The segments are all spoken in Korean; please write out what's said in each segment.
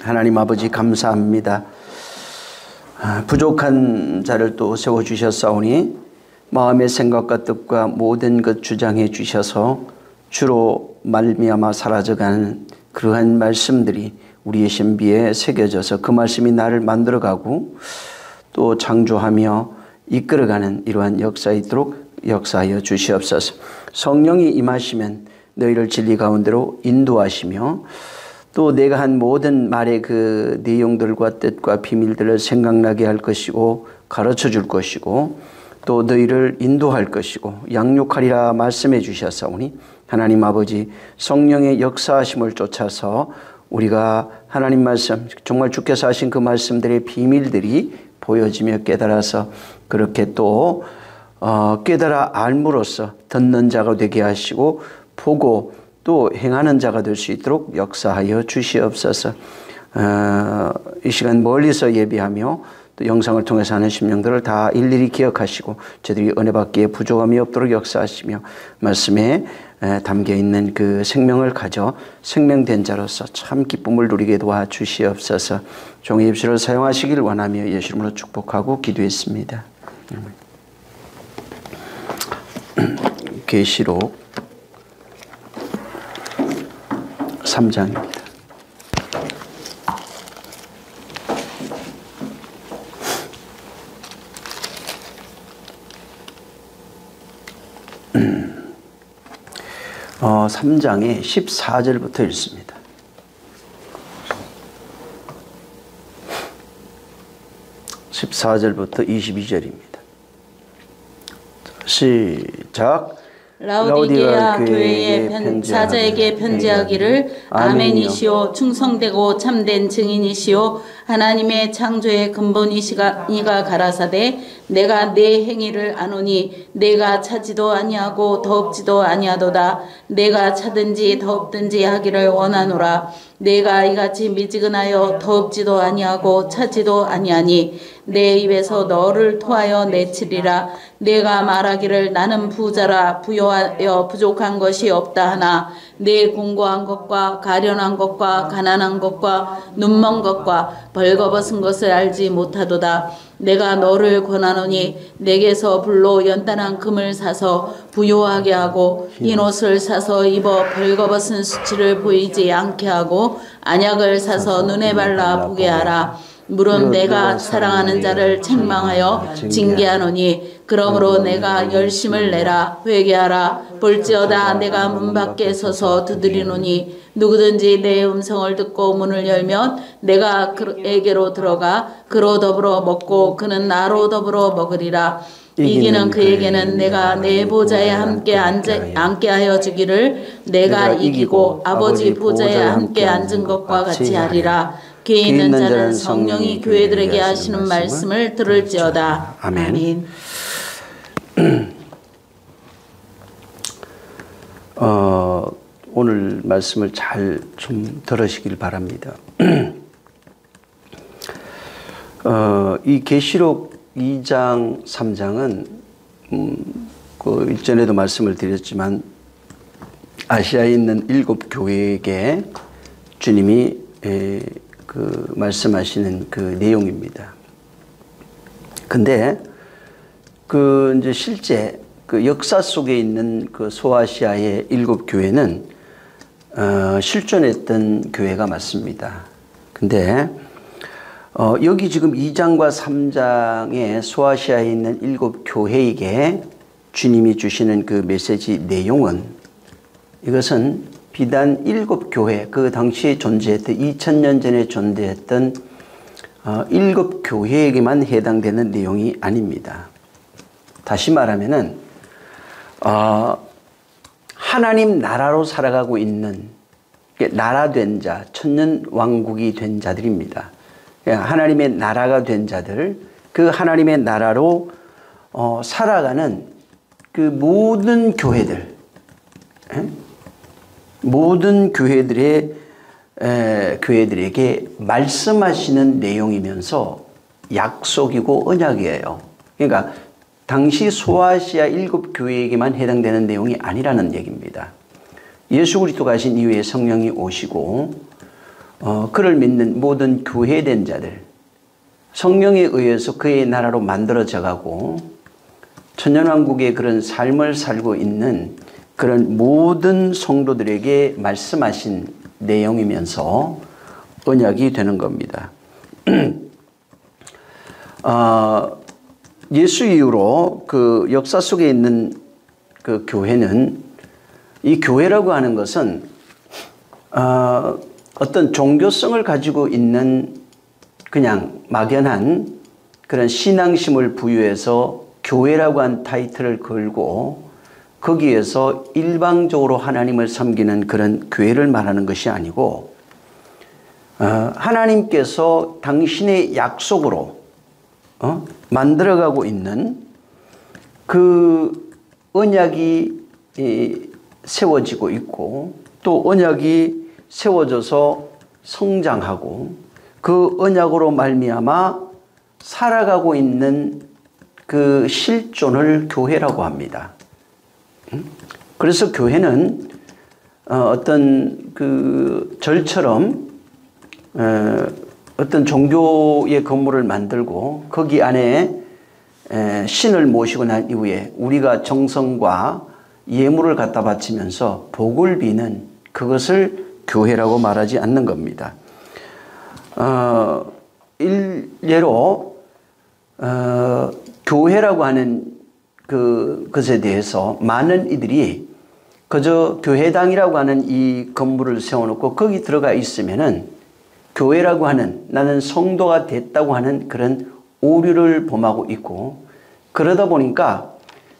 하나님 아버지 감사합니다. 부족한 자를 또 세워주셨사오니 마음의 생각과 뜻과 모든 것 주장해 주셔서 주로 말미암아 사라져가는 그러한 말씀들이 우리의 신비에 새겨져서 그 말씀이 나를 만들어가고 또 창조하며 이끌어가는 이러한 역사에 있도록 역사하여 주시옵소서. 성령이 임하시면 너희를 진리 가운데로 인도하시며 또 내가 한 모든 말의 그 내용들과 뜻과 비밀들을 생각나게 할 것이고 가르쳐 줄 것이고 또 너희를 인도할 것이고 양육하리라 말씀해 주셨사오니 하나님 아버지 성령의 역사하심을 쫓아서 우리가 하나님 말씀 정말 주께서 하신 그 말씀들의 비밀들이 보여지며 깨달아서 그렇게 또 깨달아 알므로써 듣는 자가 되게 하시고 보고 또 행하는 자가 될 수 있도록 역사하여 주시옵소서. 이 시간 멀리서 예비하며 또 영상을 통해서 하는 심령들을 다 일일이 기억하시고 저들이 은혜 받기에 부족함이 없도록 역사하시며 말씀에 담겨있는 그 생명을 가져 생명된 자로서 참 기쁨을 누리게 도와주시옵소서. 종의 입술을 사용하시길 원하며 예수 이름으로 축복하고 기도했습니다. 계시록 3장입니다. 어, 3장의 14절부터 읽습니다. (14절부터) 22절입니다. 시작. 라오디게아 교회의 사자에게 편지하기를 아멘이시오 충성되고 참된 증인이시오 하나님의 창조의 근본이시가 가라사대 내가 내 행위를 아노니 내가 차지도 아니하고 더없지도 아니하도다 내가 차든지 더없든지 하기를 원하노라 내가 이같이 미지근하여 더없지도 아니하고 차지도 아니하니 내 입에서 너를 토하여 내치리라 내가 말하기를 나는 부자라 부요하여 부족한 것이 없다 하나 내 공고한 것과 가련한 것과 가난한 것과 눈먼 것과 벌거벗은 것을 알지 못하도다 내가 너를 권하노니 내게서 불로 연단한 금을 사서 부요하게 하고 흰 옷을 사서 입어 벌거벗은 수치를 보이지 않게 하고 안약을 사서 눈에 발라 보게 하라 물은 내가 사랑하는 자를 책망하여 징계하노니 그러므로 내가 열심을 내라 회개하라 볼지어다 내가 문 밖에 서서 두드리노니 누구든지 내 음성을 듣고 문을 열면 내가 그에게로 들어가 그로 더불어 먹고 그는 나로 더불어 먹으리라 이기는 그에게는 내가 내 보좌에 함께 앉게 하여 주기를 내가 이기고 아버지 보좌에 함께 앉은 것과 같이 하리라 귀 있는 자는 성령이 교회들에게 하시는 말씀을 들을지어다. 아멘. 오늘 말씀을 잘 좀 들으시길 바랍니다. 이 계시록 2장 3장은 그 일전에도 말씀을 드렸지만 아시아에 있는 7교회에게 주님이 그 말씀하시는 그 내용입니다. 근데 그 이제 실제 그 역사 속에 있는 그 소아시아의 7교회는 실존했던 교회가 맞습니다. 근데 여기 지금 2장과 3장의 소아시아에 있는 7교회에게 주님이 주시는 그 메시지 내용은 이것은 비단 7교회, 그 당시에 존재했던 2000년 전에 존재했던 7교회에게만 해당되는 내용이 아닙니다. 다시 말하면은 하나님 나라로 살아가고 있는 나라된 자, 천년왕국이 된 자들입니다. 하나님의 나라가 된 자들, 그 하나님의 나라로 살아가는 그 모든 교회들, 모든 교회들에게 말씀하시는 내용이면서 약속이고 언약이에요. 그러니까 당시 소아시아 7교회에게만 해당되는 내용이 아니라는 얘기입니다. 예수 그리스도가 하신 이후에 성령이 오시고 그를 믿는 모든 교회된 자들, 성령에 의해서 그의 나라로 만들어져 가고 천년왕국의 그런 삶을 살고 있는 그런 모든 성도들에게 말씀하신 내용이면서 언약이 되는 겁니다. 예수 이후로 그 역사 속에 있는 그 교회는, 이 교회라고 하는 것은 어떤 종교성을 가지고 있는 그냥 막연한 그런 신앙심을 부여해서 교회라고 한 타이틀을 걸고 거기에서 일방적으로 하나님을 섬기는 그런 교회를 말하는 것이 아니고, 하나님께서 당신의 약속으로 만들어가고 있는 그 언약이 세워지고 있고, 또 언약이 세워져서 성장하고 그 언약으로 말미암아 살아가고 있는 그 실존을 교회라고 합니다. 그래서 교회는 어떤 그 절처럼 어떤 종교의 건물을 만들고 거기 안에 신을 모시고 난 이후에 우리가 정성과 예물을 갖다 바치면서 복을 비는 그것을 교회라고 말하지 않는 겁니다. 일례로 교회라고 하는 그것에 대해서 많은 이들이 그저 교회당이라고 하는 이 건물을 세워놓고 거기 들어가 있으면은 교회라고 하는, 나는 성도가 됐다고 하는 그런 오류를 범하고 있고, 그러다 보니까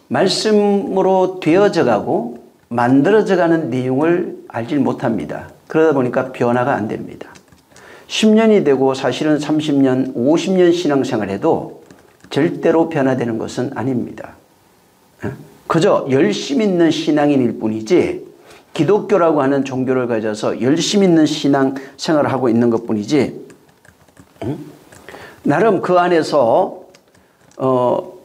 말씀으로 되어져 가고 만들어져 가는 내용을 알지 못합니다. 그러다 보니까 변화가 안 됩니다. 10년이 되고 사실은 30년, 50년 신앙생활 해도 절대로 변화되는 것은 아닙니다. 그저 열심 있는 신앙인일 뿐이지, 기독교라고 하는 종교를 가져서 열심 있는 신앙생활을 하고 있는 것 뿐이지, 나름 그 안에서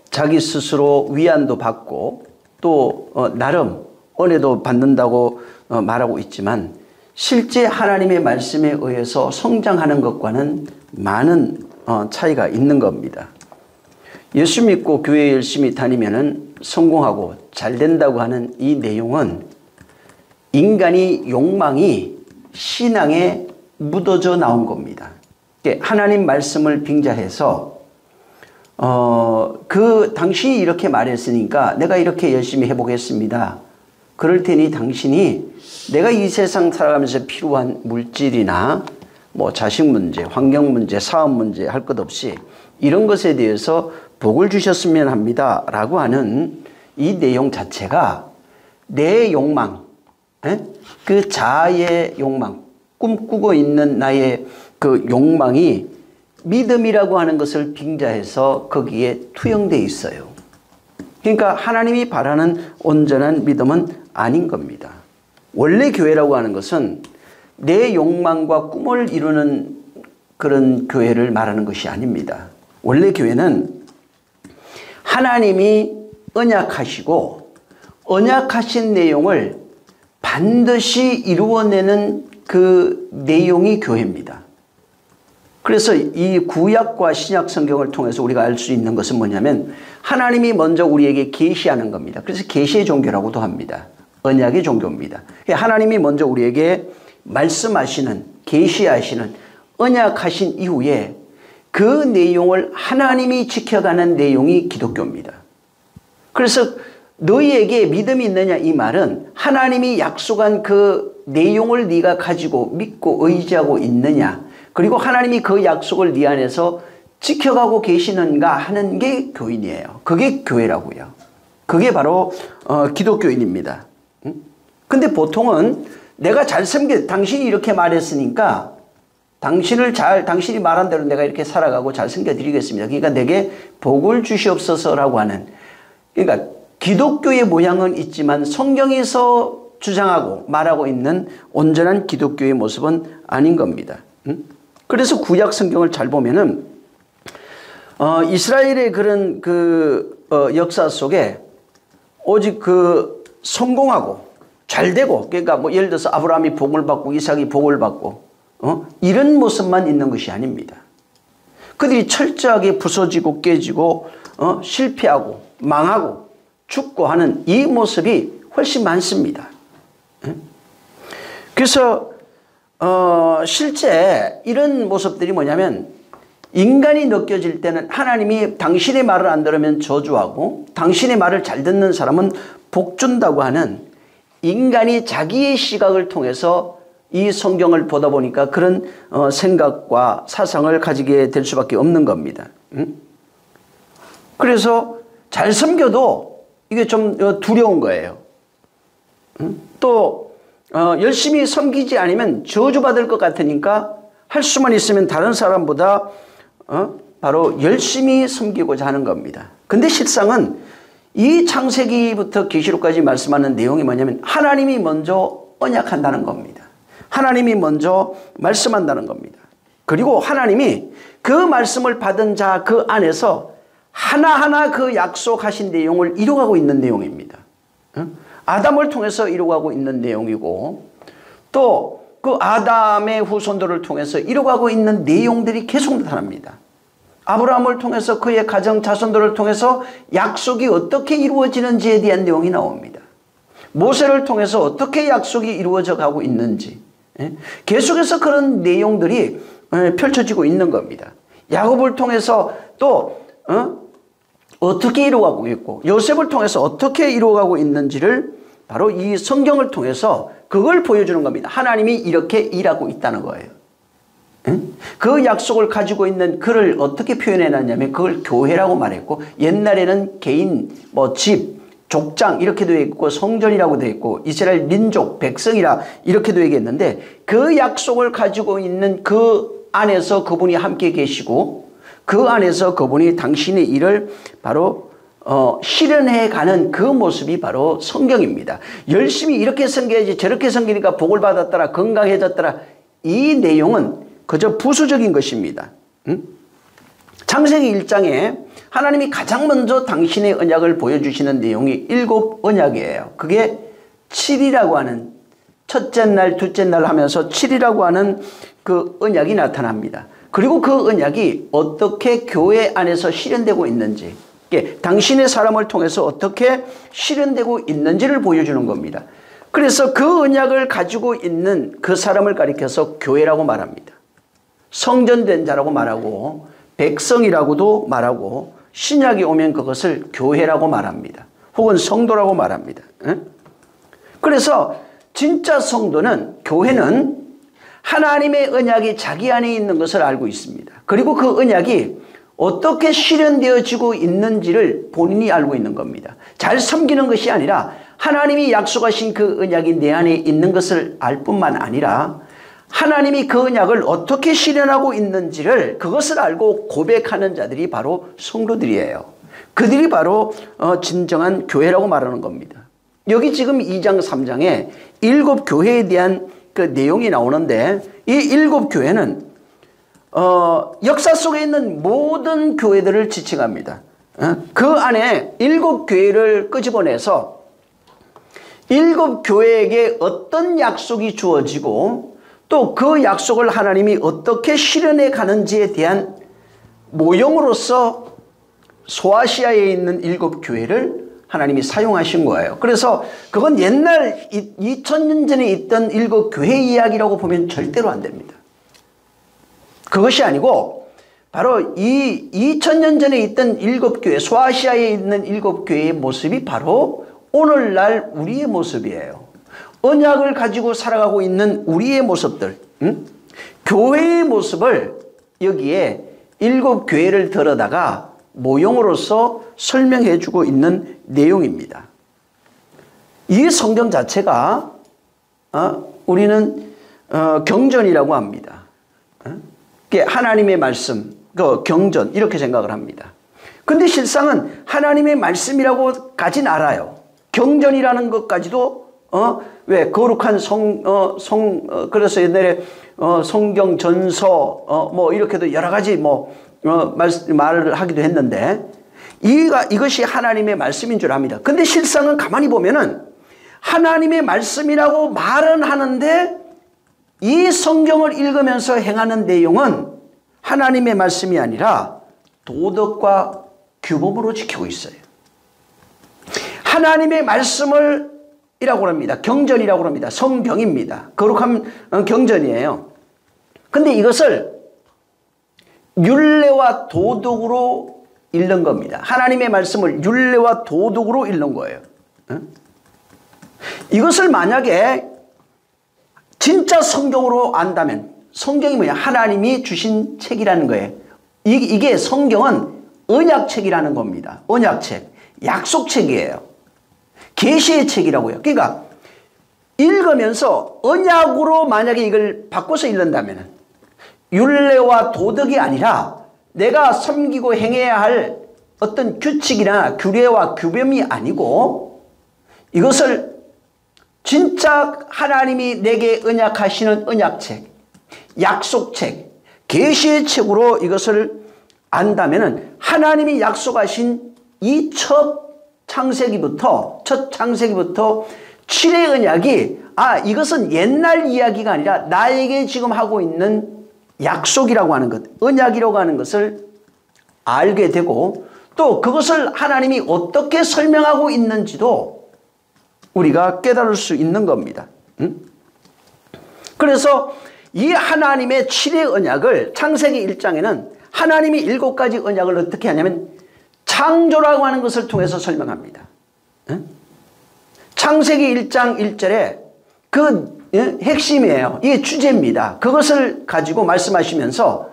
자기 스스로 위안도 받고 또 나름 은혜도 받는다고 말하고 있지만, 실제 하나님의 말씀에 의해서 성장하는 것과는 많은 차이가 있는 겁니다. 예수 믿고 교회 열심히 다니면은 성공하고 잘 된다고 하는 이 내용은 인간이 욕망이 신앙에 묻어져 나온 겁니다. 하나님 말씀을 빙자해서 당신이 이렇게 말했으니까 내가 이렇게 열심히 해보겠습니다. 그럴 테니 당신이 내가 이 세상 살아가면서 필요한 물질이나 뭐 자식 문제, 환경 문제, 사업 문제 할 것 없이 이런 것에 대해서 복을 주셨으면 합니다 라고 하는 이 내용 자체가 내 욕망, 그 자아의 욕망, 꿈꾸고 있는 나의 그 욕망이 믿음이라고 하는 것을 빙자해서 거기에 투영되어 있어요. 그러니까 하나님이 바라는 온전한 믿음은 아닌 겁니다. 원래 교회라고 하는 것은 내 욕망과 꿈을 이루는 그런 교회를 말하는 것이 아닙니다. 원래 교회는 하나님이 언약하시고 언약하신 내용을 반드시 이루어내는 그 내용이 교회입니다. 그래서 이 구약과 신약 성경을 통해서 우리가 알 수 있는 것은 뭐냐면 하나님이 먼저 우리에게 계시하는 겁니다. 그래서 계시의 종교라고도 합니다. 언약의 종교입니다. 하나님이 먼저 우리에게 말씀하시는, 계시하시는, 언약하신 이후에 그 내용을 하나님이 지켜가는 내용이 기독교입니다. 그래서 너희에게 믿음이 있느냐 이 말은 하나님이 약속한 그 내용을 네가 가지고 믿고 의지하고 있느냐, 그리고 하나님이 그 약속을 네 안에서 지켜가고 계시는가 하는 게 교인이에요. 그게 교회라고요. 그게 바로 기독교인입니다. 근데 보통은 내가 잘 섬겨, 당신이 이렇게 말했으니까 당신이 말한 대로 내가 이렇게 살아가고 잘 섬겨드리겠습니다. 그러니까 내게 복을 주시옵소서라고 하는, 그러니까 기독교의 모양은 있지만 성경에서 주장하고 말하고 있는 온전한 기독교의 모습은 아닌 겁니다. 그래서 구약 성경을 잘 보면은 이스라엘의 그런 역사 속에 오직 성공하고 잘 되고, 그러니까 뭐 예를 들어서 아브라함이 복을 받고 이삭이 복을 받고 이런 모습만 있는 것이 아닙니다. 그들이 철저하게 부서지고 깨지고 실패하고 망하고 죽고 하는 이 모습이 훨씬 많습니다. 그래서 실제 이런 모습들이 뭐냐면 인간이 느껴질 때는 하나님이 당신의 말을 안 들으면 저주하고 당신의 말을 잘 듣는 사람은 복 준다고 하는 인간이 자기의 시각을 통해서 이 성경을 보다 보니까 그런 생각과 사상을 가지게 될 수밖에 없는 겁니다. 그래서 잘 섬겨도 이게 좀 두려운 거예요. 또 열심히 섬기지 않으면 저주받을 것 같으니까 할 수만 있으면 다른 사람보다 바로 열심히 섬기고자 하는 겁니다. 근데 실상은 이 창세기부터 계시록까지 말씀하는 내용이 뭐냐면 하나님이 먼저 언약한다는 겁니다. 하나님이 먼저 말씀한다는 겁니다. 그리고 하나님이 그 말씀을 받은 자 그 안에서 하나하나 그 약속하신 내용을 이루어가고 있는 내용입니다. 아담을 통해서 이루어가고 있는 내용이고 또 그 아담의 후손들을 통해서 이루어가고 있는 내용들이 계속 나타납니다. 아브라함을 통해서 그의 가정 자손들을 통해서 약속이 어떻게 이루어지는지에 대한 내용이 나옵니다. 모세를 통해서 어떻게 약속이 이루어져 가고 있는지 계속해서 그런 내용들이 펼쳐지고 있는 겁니다. 야곱을 통해서 또 어떻게 이루어가고 있고 요셉을 통해서 어떻게 이루어가고 있는지를 바로 이 성경을 통해서 그걸 보여주는 겁니다. 하나님이 이렇게 일하고 있다는 거예요. 그 약속을 가지고 있는 그를 어떻게 표현해놨냐면 그걸 교회라고 말했고 옛날에는 개인, 집, 족장 이렇게 되어 있고 성전이라고 되어 있고 이스라엘 민족, 백성이라 이렇게 얘기했는데 그 약속을 가지고 있는 그 안에서 그분이 함께 계시고 그 안에서 그분이 당신의 일을 바로 실현해가는 그 모습이 바로 성경입니다. 열심히 이렇게 섬겨야지 저렇게 섬기니까 복을 받았더라 건강해졌더라 이 내용은 그저 부수적인 것입니다. 창세기 1장에 하나님이 가장 먼저 당신의 언약을 보여주시는 내용이 7 언약이에요. 그게 7이라고 하는 첫째 날 둘째 날 하면서 7이라고 하는 그 언약이 나타납니다. 그리고 그 언약이 어떻게 교회 안에서 실현되고 있는지 당신의 사람을 통해서 어떻게 실현되고 있는지를 보여주는 겁니다. 그래서 그 언약을 가지고 있는 그 사람을 가리켜서 교회라고 말합니다. 성전된 자라고 말하고 백성이라고도 말하고 신약이 오면 그것을 교회라고 말합니다. 혹은 성도라고 말합니다. 그래서 진짜 성도는 교회는 하나님의 언약이 자기 안에 있는 것을 알고 있습니다. 그리고 그 언약이 어떻게 실현되어지고 있는지를 본인이 알고 있는 겁니다. 잘 섬기는 것이 아니라 하나님이 약속하신 그 언약이 내 안에 있는 것을 알 뿐만 아니라 하나님이 그 언약을 어떻게 실현하고 있는지를 그것을 알고 고백하는 자들이 바로 성도들이에요. 그들이 바로 진정한 교회라고 말하는 겁니다. 여기 지금 2장 3장에 7 교회에 대한 그 내용이 나오는데 이 7 교회는 역사 속에 있는 모든 교회들을 지칭합니다. 그 안에 7 교회를 끄집어내서 7 교회에게 어떤 약속이 주어지고 또 그 약속을 하나님이 어떻게 실현해 가는지에 대한 모형으로서 소아시아에 있는 7 교회를 하나님이 사용하신 거예요. 그래서 그건 옛날 2000년 전에 있던 7 교회 이야기라고 보면 절대로 안 됩니다. 그것이 아니고 바로 이 2000년 전에 있던 7 교회, 소아시아에 있는 7 교회의 모습이 바로 오늘날 우리의 모습이에요. 언약을 가지고 살아가고 있는 우리의 모습들, 교회의 모습을 여기에 7 교회를 들어다가 모형으로서 설명해 주고 있는 내용입니다. 이 성경 자체가 우리는 경전이라고 합니다. 하나님의 말씀, 그 경전 이렇게 생각을 합니다. 근데 실상은 하나님의 말씀이라고 까진 알아요. 경전이라는 것까지도 왜 거룩한 그래서 옛날에 성경 전서 뭐 이렇게도 여러 가지 말을 하기도 했는데 이것이 하나님의 말씀인 줄 압니다. 근데 실상은 가만히 보면은 하나님의 말씀이라고 말은 하는데 이 성경을 읽으면서 행하는 내용은 하나님의 말씀이 아니라 도덕과 규범으로 지키고 있어요. 하나님의 말씀을 이라고 합니다. 경전이라고 합니다. 성경입니다. 거룩한 경전이에요. 근데 이것을 율례와 도덕으로 읽는 겁니다. 하나님의 말씀을 율례와 도덕으로 읽는 거예요. 이것을 만약에 진짜 성경으로 안다면, 성경이 뭐냐? 하나님이 주신 책이라는 거예요. 이게 성경은 언약책이라는 겁니다. 언약책, 약속책이에요. 계시의 책이라고요. 그러니까 읽으면서 언약으로 만약에 이걸 바꿔서 읽는다면 율례와 도덕이 아니라 내가 섬기고 행해야 할 어떤 규칙이나 규례와 규범이 아니고 이것을 진짜 하나님이 내게 언약하시는 언약책, 약속책, 계시의 책으로 이것을 안다면 하나님이 약속하신 이 첫 창세기부터 7의 언약이 이것은 옛날 이야기가 아니라 나에게 지금 하고 있는 약속이라고 하는 것, 언약이라고 하는 것을 알게 되고 또 그것을 하나님이 어떻게 설명하고 있는지도 우리가 깨달을 수 있는 겁니다. 그래서 이 하나님의 7의 언약을 창세기 1장에는 하나님이 7가지 언약을 어떻게 하냐면 창조라고 하는 것을 통해서 설명합니다. 창세기 1장 1절에 그 핵심이에요. 이게 주제입니다. 그것을 가지고 말씀하시면서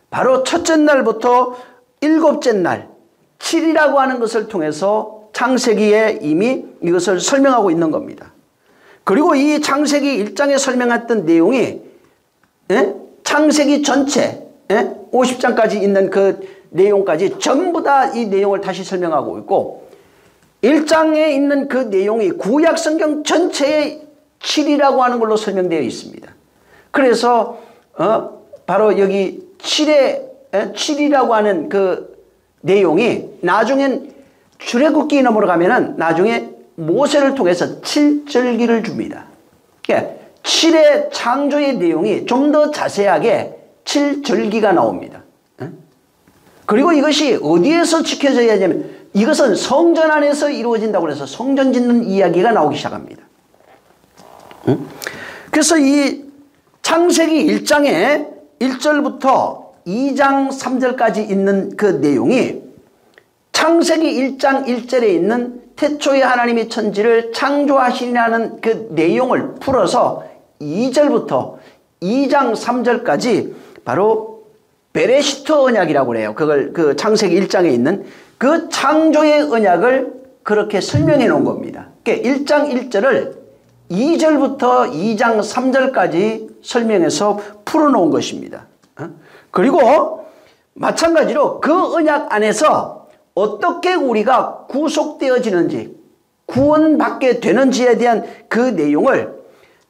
바로 첫째 날부터 7째 날 7이라고 하는 것을 통해서 창세기에 이미 이것을 설명하고 있는 겁니다. 그리고 이 창세기 1장에 설명했던 내용이 창세기 전체 50장까지 있는 그 내용까지 전부 다 이 내용을 다시 설명하고 있고 1장에 있는 그 내용이 구약 성경 전체의 7이라고 하는 걸로 설명되어 있습니다. 그래서 바로 여기 7이라고 하는 그 내용이 나중엔 출애굽기 넘어가면은 나중에 모세를 통해서 7절기를 줍니다. 그러니까 7의 창조의 내용이 좀 더 자세하게 7절기가 나옵니다. 그리고 이것이 어디에서 지켜져야 하냐면 이것은 성전 안에서 이루어진다고 해서 성전 짓는 이야기가 나오기 시작합니다. 그래서 이 창세기 1장에 1절부터 2장 3절까지 있는 그 내용이 창세기 1장 1절에 있는 태초에 하나님이 천지를 창조하시라는 그 내용을 풀어서 2절부터 2장 3절까지 바로 베레시트 언약이라고 그래요. 그걸 그 창세기 1장에 있는 그 창조의 언약을 그렇게 설명해 놓은 겁니다. 그러니까 1장 1절을 2절부터 2장 3절까지 설명해서 풀어놓은 것입니다. 그리고 마찬가지로 그 언약 안에서 어떻게 우리가 구속되어지는지 구원받게 되는지에 대한 그 내용을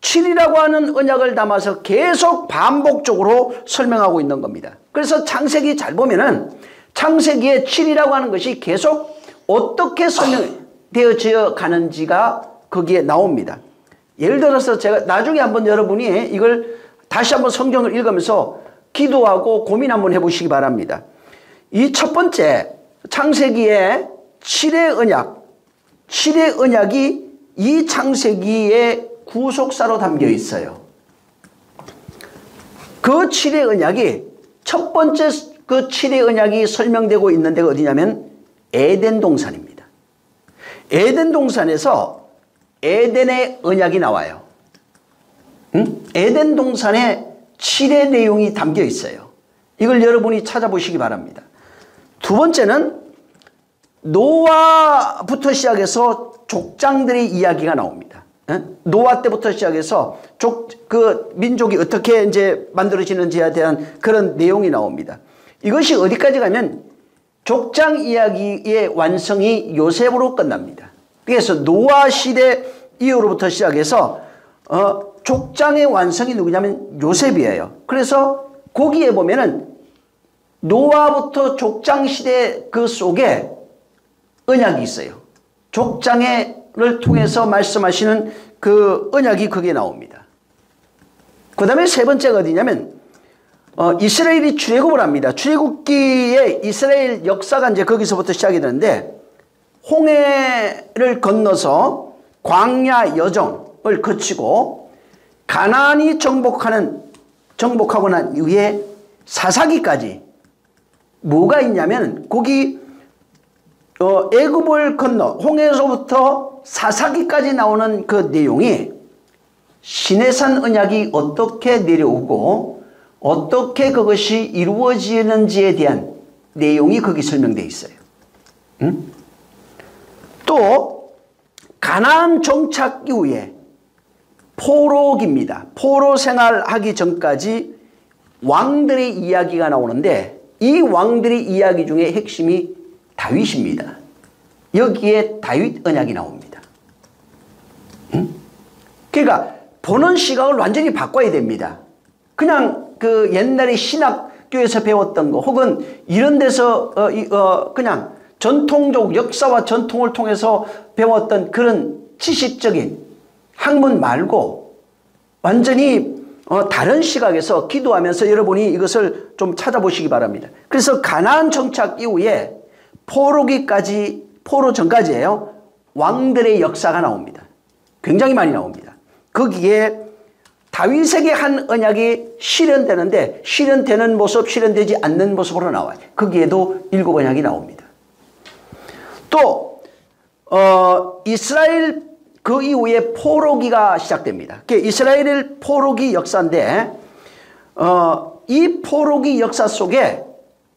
7이라고 하는 언약을 담아서 계속 반복적으로 설명하고 있는 겁니다. 그래서 창세기 잘 보면은 창세기에 7이라고 하는 것이 계속 어떻게 설명되어져 가는지가 거기에 나옵니다. 예를 들어서 제가 나중에 한번 여러분이 이걸 다시 한번 성경을 읽으면서 기도하고 고민 한번 해보시기 바랍니다. 이 첫 번째 창세기의 7의 언약, 7의 언약이 이 창세기의 구속사로 담겨 있어요. 그 7의 언약이 첫 번째 그 7의 언약이 설명되고 있는 데가 어디냐면 에덴 동산입니다. 에덴 동산에서 에덴의 언약이 나와요. 에덴 동산에 7의 내용이 담겨 있어요. 이걸 여러분이 찾아보시기 바랍니다. 두 번째는 노아부터 시작해서 족장들의 이야기가 나옵니다. 노아 때부터 시작해서 그 민족이 어떻게 이제 만들어지는지에 대한 그런 내용이 나옵니다. 이것이 어디까지 가면 족장 이야기의 완성이 요셉으로 끝납니다. 그래서 노아 시대 이후로부터 시작해서 족장의 완성이 누구냐면 요셉이에요. 그래서 거기에 보면은 노아부터 족장 시대 그 속에 언약이 있어요. 족장을 통해서 말씀하시는 그 언약이 거기에 나옵니다. 그 다음에 세 번째가 어디냐면 이스라엘이 출애굽을 합니다. 출애굽기에 이스라엘 역사가 이제 거기서부터 시작이 되는데 홍해를 건너서 광야 여정을 거치고 가나안이 정복하고 난 이후에 사사기까지 뭐가 있냐면 거기 애굽을 건너 홍해에서부터 사사기까지 나오는 그 내용이 시내산 언약이 어떻게 내려오고 어떻게 그것이 이루어지는지에 대한 내용이 거기 설명되어 있어요. 또 가나안 정착 이후에 포로기입니다. 포로 생활하기 전까지 왕들의 이야기가 나오는데 이 왕들의 이야기 중에 핵심이 다윗입니다. 여기에 다윗 언약이 나옵니다. 그러니까 보는 시각을 완전히 바꿔야 됩니다. 그냥 그 옛날에 신학교에서 배웠던 거 혹은 이런 데서 그냥 전통적 역사와 전통을 통해서 배웠던 그런 지식적인 학문 말고 완전히 다른 시각에서 기도하면서 여러분이 이것을 좀 찾아보시기 바랍니다. 그래서 가나안 정착 이후에 포로 전까지예요. 왕들의 역사가 나옵니다. 굉장히 많이 나옵니다. 거기에 다윗에게 한 언약이 실현되는데 실현되는 모습, 실현되지 않는 모습으로 나와요. 거기에도 7 언약이 나옵니다. 또 이스라엘 그 이후에 포로기가 시작됩니다. 이스라엘 포로기 역사인데 이 포로기 역사 속에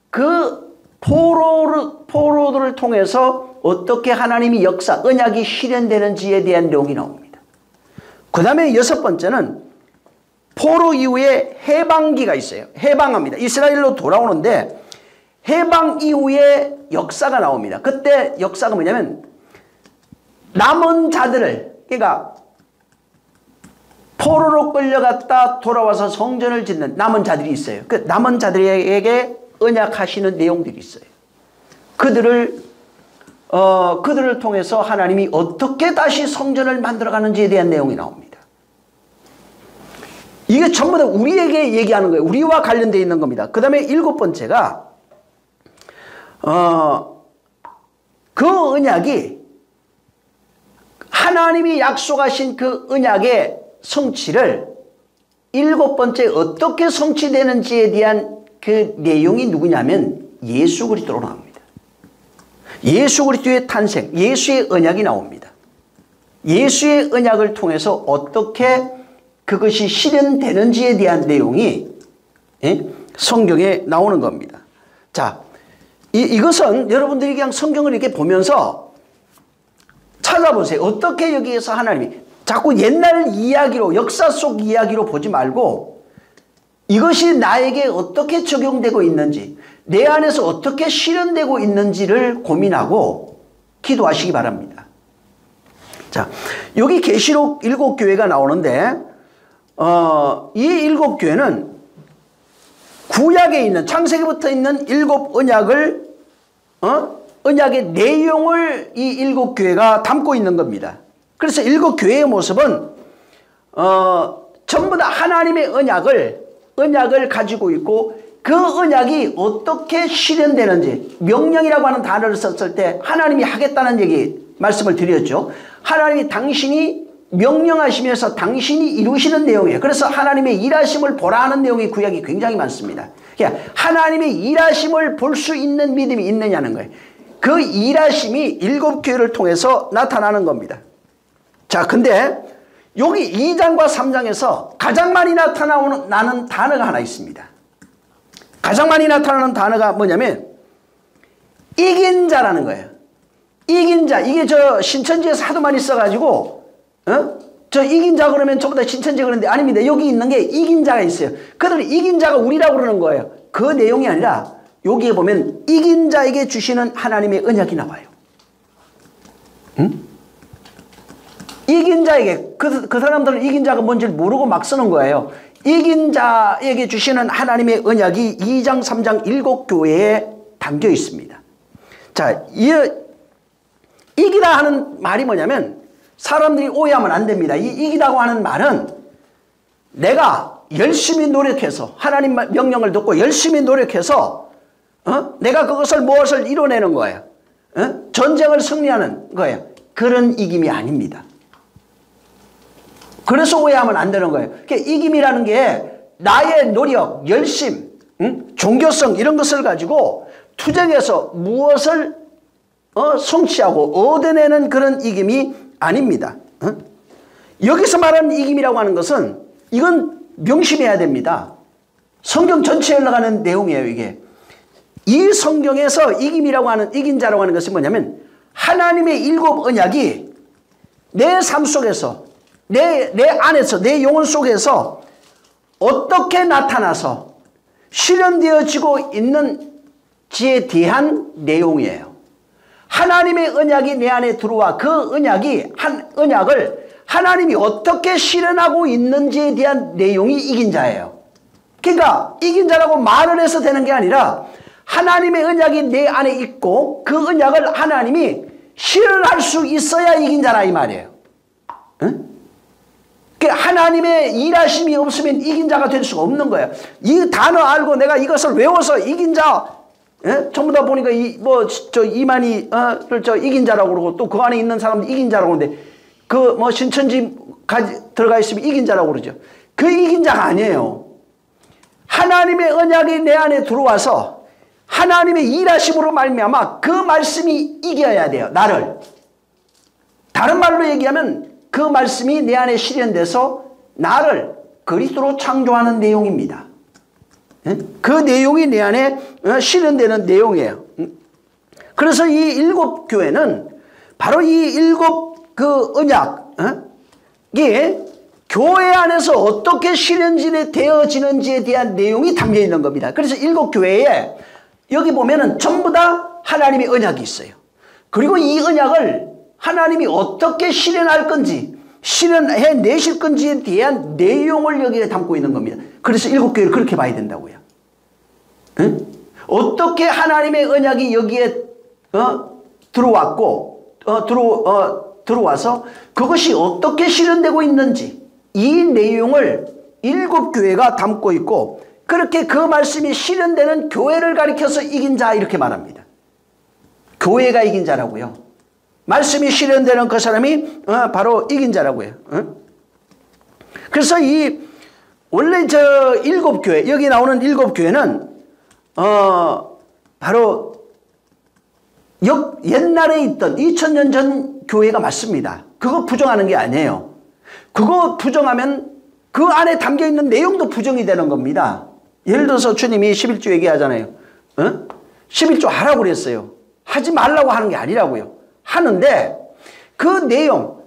그 포로들을 통해서 어떻게 하나님이 역사, 언약이 실현되는지에 대한 내용이 나옵니다. 그 다음에 6번째는 포로 이후에 해방기가 있어요. 해방합니다. 이스라엘로 돌아오는데 해방 이후에 역사가 나옵니다. 그때 역사가 뭐냐면 남은 자들을, 그러니까 포로로 끌려갔다 돌아와서 성전을 짓는 남은 자들이 있어요. 그 남은 자들에게 언약하시는 내용들이 있어요. 그들을 통해서 하나님이 어떻게 다시 성전을 만들어가는지에 대한 내용이 나옵니다. 이게 전부 다 우리에게 얘기하는 거예요. 우리와 관련되어 있는 겁니다. 그 다음에 7번째가 그 언약이 하나님이 약속하신 그 언약의 성취를 7번째 어떻게 성취되는지에 대한 그 내용이 누구냐면 예수 그리스도로 나옵니다. 예수 그리스도의 탄생, 예수의 언약이 나옵니다. 예수의 언약을 통해서 어떻게 그것이 실현되는지에 대한 내용이 성경에 나오는 겁니다. 자, 이것은 여러분들이 그냥 성경을 이렇게 보면서 찾아보세요. 어떻게 여기에서 하나님이 자꾸 옛날 이야기로, 역사 속 이야기로 보지 말고 이것이 나에게 어떻게 적용되고 있는지, 내 안에서 어떻게 실현되고 있는지를 고민하고 기도하시기 바랍니다. 자, 여기 계시록 7교회가 나오는데 이 7교회는 구약에 있는 창세기부터 있는 7 언약을 언약의 내용을 이 7교회가 담고 있는 겁니다. 그래서 7교회의 모습은 전부 다 하나님의 언약을 가지고 있고 그 언약이 어떻게 실현되는지, 명령이라고 하는 단어를 썼을 때 하나님이 하겠다는 말씀을 드렸죠. 하나님이 당신이 명령하시면서 당신이 이루시는 내용이에요. 그래서 하나님의 일하심을 보라 하는 내용이 구약이 굉장히 많습니다. 그러니까 하나님의 일하심을 볼 수 있는 믿음이 있느냐는 거예요. 그 일하심이 7교회를 통해서 나타나는 겁니다. 자, 근데 여기 2장과 3장에서 가장 많이 나타나는 단어가 하나 있습니다. 가장 많이 나타나는 단어가 뭐냐면 이긴 자라는 거예요. 이긴 자. 이게 저 신천지에서 하도 많이 써가지고 저 이긴 자 그러면 전부 다 신천지 그러는데 아닙니다. 여기 있는 게 이긴 자가 있어요. 그들은 이긴 자가 우리라고 그러는 거예요. 그 내용이 아니라 여기에 보면 이긴 자에게 주시는 하나님의 언약이 나와요. 이긴 자에게, 그 사람들은 이긴 자가 뭔지를 모르고 막 쓰는 거예요. 이긴 자에게 주시는 하나님의 언약이 2장 3장 7교회에 담겨 있습니다. 자, 이기다 하는 말이 뭐냐면 사람들이 오해하면 안 됩니다. 이 이기다고 하는 말은 내가 열심히 노력해서 하나님 명령을 듣고 열심히 노력해서 내가 그것을 무엇을 이뤄내는 거예요. 전쟁을 승리하는 거예요. 그런 이김이 아닙니다. 그래서 오해하면 안 되는 거예요. 이김이라는 게 나의 노력, 열심, 종교성 이런 것을 가지고 투쟁해서 무엇을 성취하고 얻어내는 그런 이김이 아닙니다. 여기서 말하는 이김이라고 하는 것은 이건 명심해야 됩니다. 성경 전체에 흘러가는 내용이에요. 이게 이 성경에서 이김이라고 하는 이긴 자라고 하는 것은 뭐냐면 하나님의 7 언약이 내 삶 속에서 내 안에서 내 영혼 속에서 어떻게 나타나서 실현되어지고 있는지에 대한 내용이에요. 하나님의 언약이 내 안에 들어와 그 언약을 하나님이 어떻게 실현하고 있는지에 대한 내용이 이긴 자예요. 그러니까 이긴 자라고 말을 해서 되는 게 아니라 하나님의 언약이 내 안에 있고 그 언약을 하나님이 실현할 수 있어야 이긴 자라 이 말이에요. 응? 하나님의 일하심이 없으면 이긴 자가 될 수가 없는 거예요. 이 단어 알고 내가 이것을 외워서 이긴 자, 전부 다 보니까 이만희를 이긴 자라고 그러고 또 그 안에 있는 사람들 이긴 자라고 그러는데 신천지 들어가 있으면 이긴 자라고 그러죠. 그 이긴 자가 아니에요. 하나님의 언약이 내 안에 들어와서 하나님의 일하심으로 말미암아 그 말씀이 이겨야 돼요. 나를. 다른 말로 얘기하면 그 말씀이 내 안에 실현돼서 나를 그리스도로 창조하는 내용입니다. 그 내용이 내 안에 실현되는 내용이에요. 그래서 이 7 교회는 바로 이 7 그 언약이 교회 안에서 어떻게 실현되어지는지에 대한 내용이 담겨 있는 겁니다. 그래서 7 교회에 여기 보면은 전부 다 하나님의 언약이 있어요. 그리고 이 언약을 하나님이 어떻게 실현할 건지, 실현해 내실 건지에 대한 내용을 여기에 담고 있는 겁니다. 그래서 7 교회를 그렇게 봐야 된다고요. 응? 어떻게 하나님의 언약이 여기에 들어왔고, 들어와서 그것이 어떻게 실현되고 있는지 이 내용을 7 교회가 담고 있고, 그렇게 그 말씀이 실현되는 교회를 가리켜서 이긴 자 이렇게 말합니다. 교회가 이긴 자라고요. 말씀이 실현되는 그 사람이 바로 이긴 자라고요. 그래서 원래 7 교회, 여기 나오는 7 교회는 바로 옛날에 있던 2000년 전 교회가 맞습니다. 그거 부정하는 게 아니에요. 그거 부정하면 그 안에 담겨있는 내용도 부정이 되는 겁니다. 예를 들어서 주님이 11조 얘기하잖아요. 11조 하라고 그랬어요. 하지 말라고 하는 게 아니라고요. 하는데 그 내용,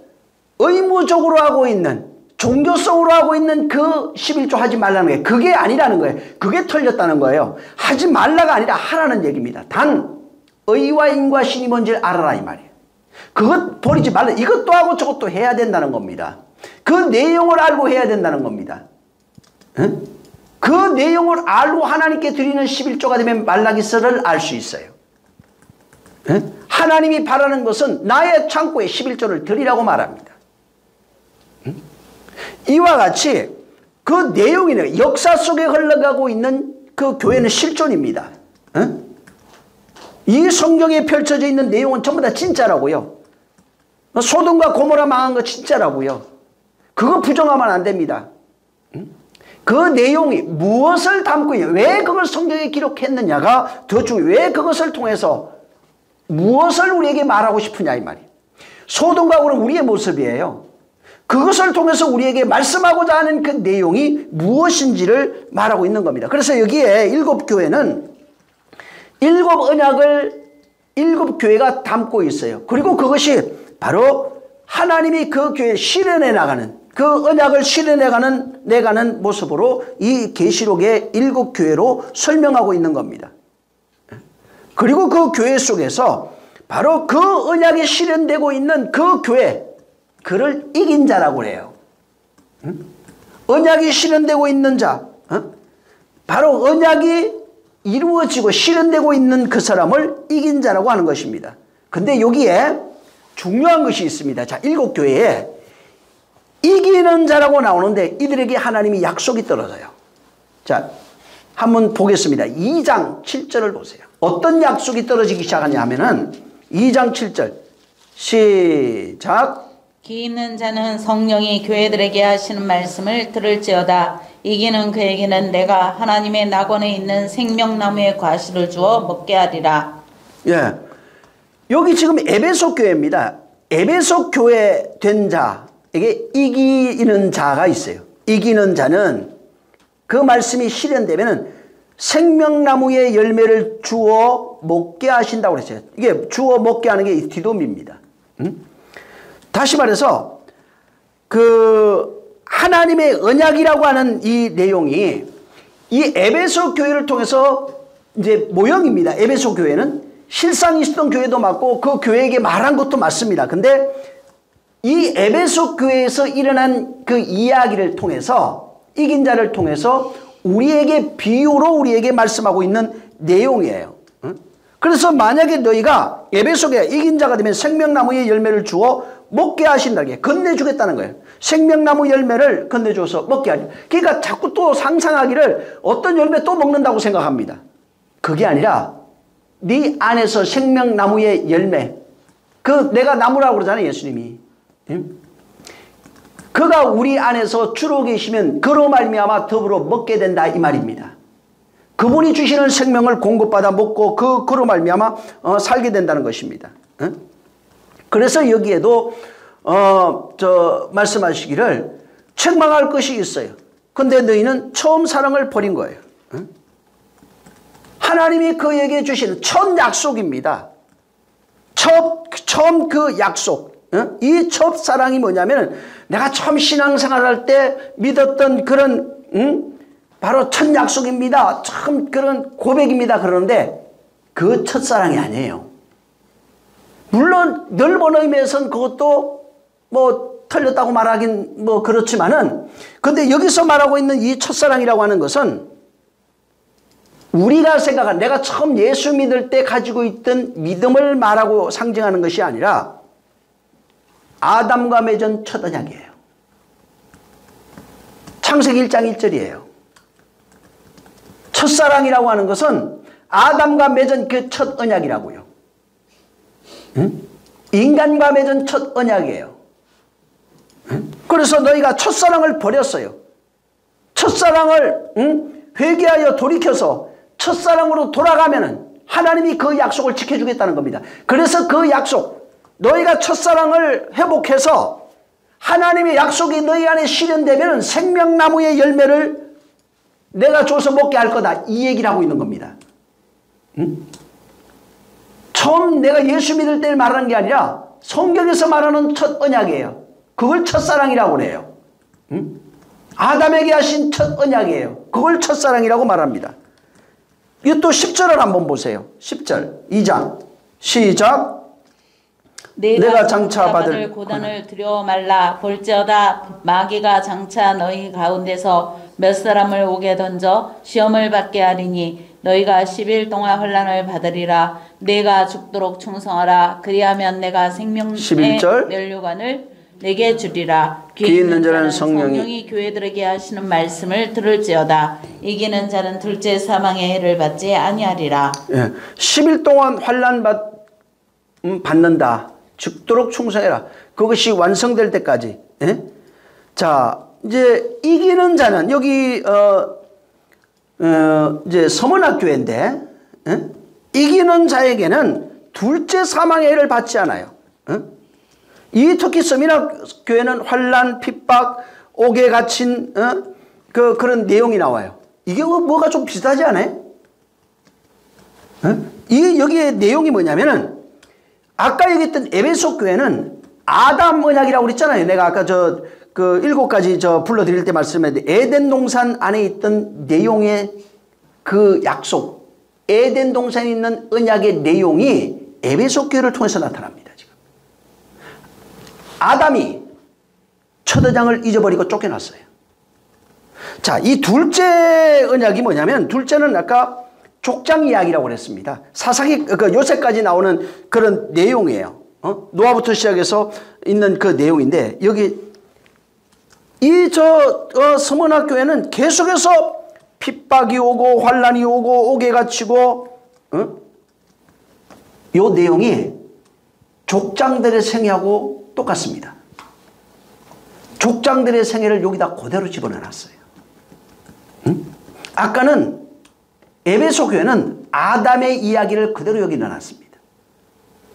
의무적으로 하고 있는, 종교성으로 하고 있는 그 11조 하지 말라는 게 그게 아니라는 거예요. 그게 틀렸다는 거예요. 하지 말라가 아니라 하라는 얘기입니다. 단 의와 인과 신이 뭔지를 알아라 이 말이에요. 그것 버리지 말라. 이것도 하고 저것도 해야 된다는 겁니다. 그 내용을 알고 해야 된다는 겁니다. 응? 그 내용을 알고 하나님께 드리는 11조가 되면 말라기서를 알 수 있어요. 응? 하나님이 바라는 것은 나의 창고에 11조를 드리라고 말합니다. 응? 이와 같이 그 내용이네. 역사 속에 흘러가고 있는 그 교회는 실존입니다. 응? 이 성경에 펼쳐져 있는 내용은 전부 다 진짜라고요. 소돔과 고모라 망한 거 진짜라고요. 그거 부정하면 안 됩니다. 그 내용이 무엇을 담고 있냐, 왜 그걸 성경에 기록했느냐가 더 중요해요. 왜 그것을 통해서 무엇을 우리에게 말하고 싶으냐 이 말이에요. 소돔과 고모라는 우리의 모습이에요. 그것을 통해서 우리에게 말씀하고자 하는 그 내용이 무엇인지를 말하고 있는 겁니다. 그래서 여기에 7 교회는 7 언약을 7 교회가 담고 있어요. 그리고 그것이 바로 하나님이 그 교회에 실현해 나가는, 그 언약을 실현해 내가는 모습으로 이 계시록의 7 교회로 설명하고 있는 겁니다. 그리고 그 교회 속에서 바로 그 언약이 실현되고 있는 그 교회, 그를 이긴 자라고 그래요. 언약이 실현되고 있는 자, 바로 언약이 이루어지고 실현되고 있는 그 사람을 이긴 자라고 하는 것입니다. 근데 여기에 중요한 것이 있습니다. 자, 7 교회에 이기는 자라고 나오는데 이들에게 하나님이 약속이 떨어져요. 자, 한번 보겠습니다. 2장 7절을 보세요. 어떤 약속이 떨어지기 시작하냐 하면은 2장 7절 시작. 기 있는 자는 성령이 교회들에게 하시는 말씀을 들을지어다. 이기는 그에게는 내가 하나님의 낙원에 있는 생명나무의 과실을 주어 먹게 하리라. 예, 여기 지금 에베소 교회입니다. 에베소 교회 된 자에게 이기는 자가 있어요. 이기는 자는 그 말씀이 실현되면은 생명나무의 열매를 주어 먹게 하신다고 그랬어요. 이게 주어 먹게 하는 게 디돔입니다. 다시 말해서 그 하나님의 언약이라고 하는 이 내용이 이 에베소 교회를 통해서 이제 모형입니다. 에베소 교회는 실상 있었던 교회도 맞고 그 교회에게 말한 것도 맞습니다. 근데 이 에베소 교회에서 일어난 그 이야기를 통해서 이긴 자를 통해서 우리에게 비유로 우리에게 말씀하고 있는 내용이에요. 그래서 만약에 너희가 에베소 교회 이긴 자가 되면 생명나무의 열매를 주어 먹게 하신다게 건네주겠다는 거예요. 생명나무 열매를 건네줘서 먹게 하리. 그러니까 자꾸 또 상상하기를 어떤 열매 또 먹는다고 생각합니다. 그게 아니라 네 안에서 생명나무의 열매, 그 내가 나무라고 그러잖아요, 예수님이. 그가 우리 안에서 주로 계시면 그로 말미암아 더불어 먹게 된다 이 말입니다. 그분이 주시는 생명을 공급받아 먹고 그로 말미암아 살게 된다는 것입니다. 그래서 여기에도 말씀하시기를 책망할 것이 있어요. 근데 너희는 처음 사랑을 버린 거예요. 하나님이 그에게 주시는 첫 약속입니다. 처음 그 약속. 이 첫 사랑이 뭐냐면 내가 처음 신앙생활할 때 믿었던 그런 바로 첫 약속입니다. 처음 그런 고백입니다. 그러는데 그 첫사랑이 아니에요. 물론 넓은 의미에서는 그것도 뭐 틀렸다고 말하긴 뭐 그렇지만은 근데 여기서 말하고 있는 이 첫사랑이라고 하는 것은 우리가 생각한 내가 처음 예수 믿을 때 가지고 있던 믿음을 말하고 상징하는 것이 아니라 아담과 맺은 첫 언약이에요. 창세기 1장 1절이에요. 첫사랑이라고 하는 것은 아담과 맺은 그 첫 언약이라고요. 인간과 맺은 첫 언약이에요. 그래서 너희가 첫사랑을 버렸어요. 첫사랑을 회개하여 돌이켜서 첫사랑으로 돌아가면은 하나님이 그 약속을 지켜주겠다는 겁니다. 그래서 그 약속, 너희가 첫사랑을 회복해서 하나님의 약속이 너희 안에 실현되면 생명나무의 열매를 내가 줘서 먹게 할 거다. 이 얘기를 하고 있는 겁니다. 처음 내가 예수 믿을 때 말하는 게 아니라 성경에서 말하는 첫 언약이에요. 그걸 첫사랑이라고 그래요. 아담에게 하신 첫 언약이에요. 그걸 첫사랑이라고 말합니다. 이것도 10절을 한번 보세요. 10절 2장 시작. 내가 장차 받을 고난을 두려워 말라. 볼지어다 마귀가 장차 너희 가운데서 몇 사람을 옥에 던져 시험을 받게 하리니 너희가 10일 동안 환난을 받으리라. 내가 죽도록 충성하라. 그리하면 내가 생명의 11절 면류관을 내게 주리라. 귀 있는 자는 성령이 교회들에게 하시는 말씀을 들을지어다. 이기는 자는 둘째 사망의 해를 받지 아니하리라. 10일 동안 환난 받는다. 죽도록 충성해라. 그것이 완성될 때까지. 자, 이제 이기는 자는 여기 이제 서문학교회인데 이기는 자에게는 둘째 사망의 해를 받지 않아요. 이 특히 서문학교회는 환난, 핍박, 옥에 갇힌 그런 내용이 나와요. 이게 뭐가 좀 비슷하지 않아요? 이 여기에 내용이 뭐냐면은 아까 얘기했던 에베소 교회는 아담 언약이라고 그랬잖아요. 내가 아까 그 7가지 불러드릴 때 말씀했는데 에덴 동산 안에 있던 내용의 그 약속, 에덴 동산에 있는 언약의 내용이 에베소 교회를 통해서 나타납니다. 지금 아담이 첫 언약을 잊어버리고 쫓겨났어요. 자, 이 둘째 언약이 뭐냐면 둘째는 아까 족장 이야기라고 그랬습니다. 사사기 요새까지 나오는 그런 내용이에요. 노아부터 시작해서 있는 그 내용인데 여기 이 스무나 교회는 계속해서 핍박이 오고 환란이 오고 옥에 갇히고 요 내용이 족장들의 생애하고 똑같습니다. 족장들의 생애를 여기다 그대로 집어넣어놨어요. 아까는 에베소 교회는 아담의 이야기를 그대로 여기 넣어놨습니다.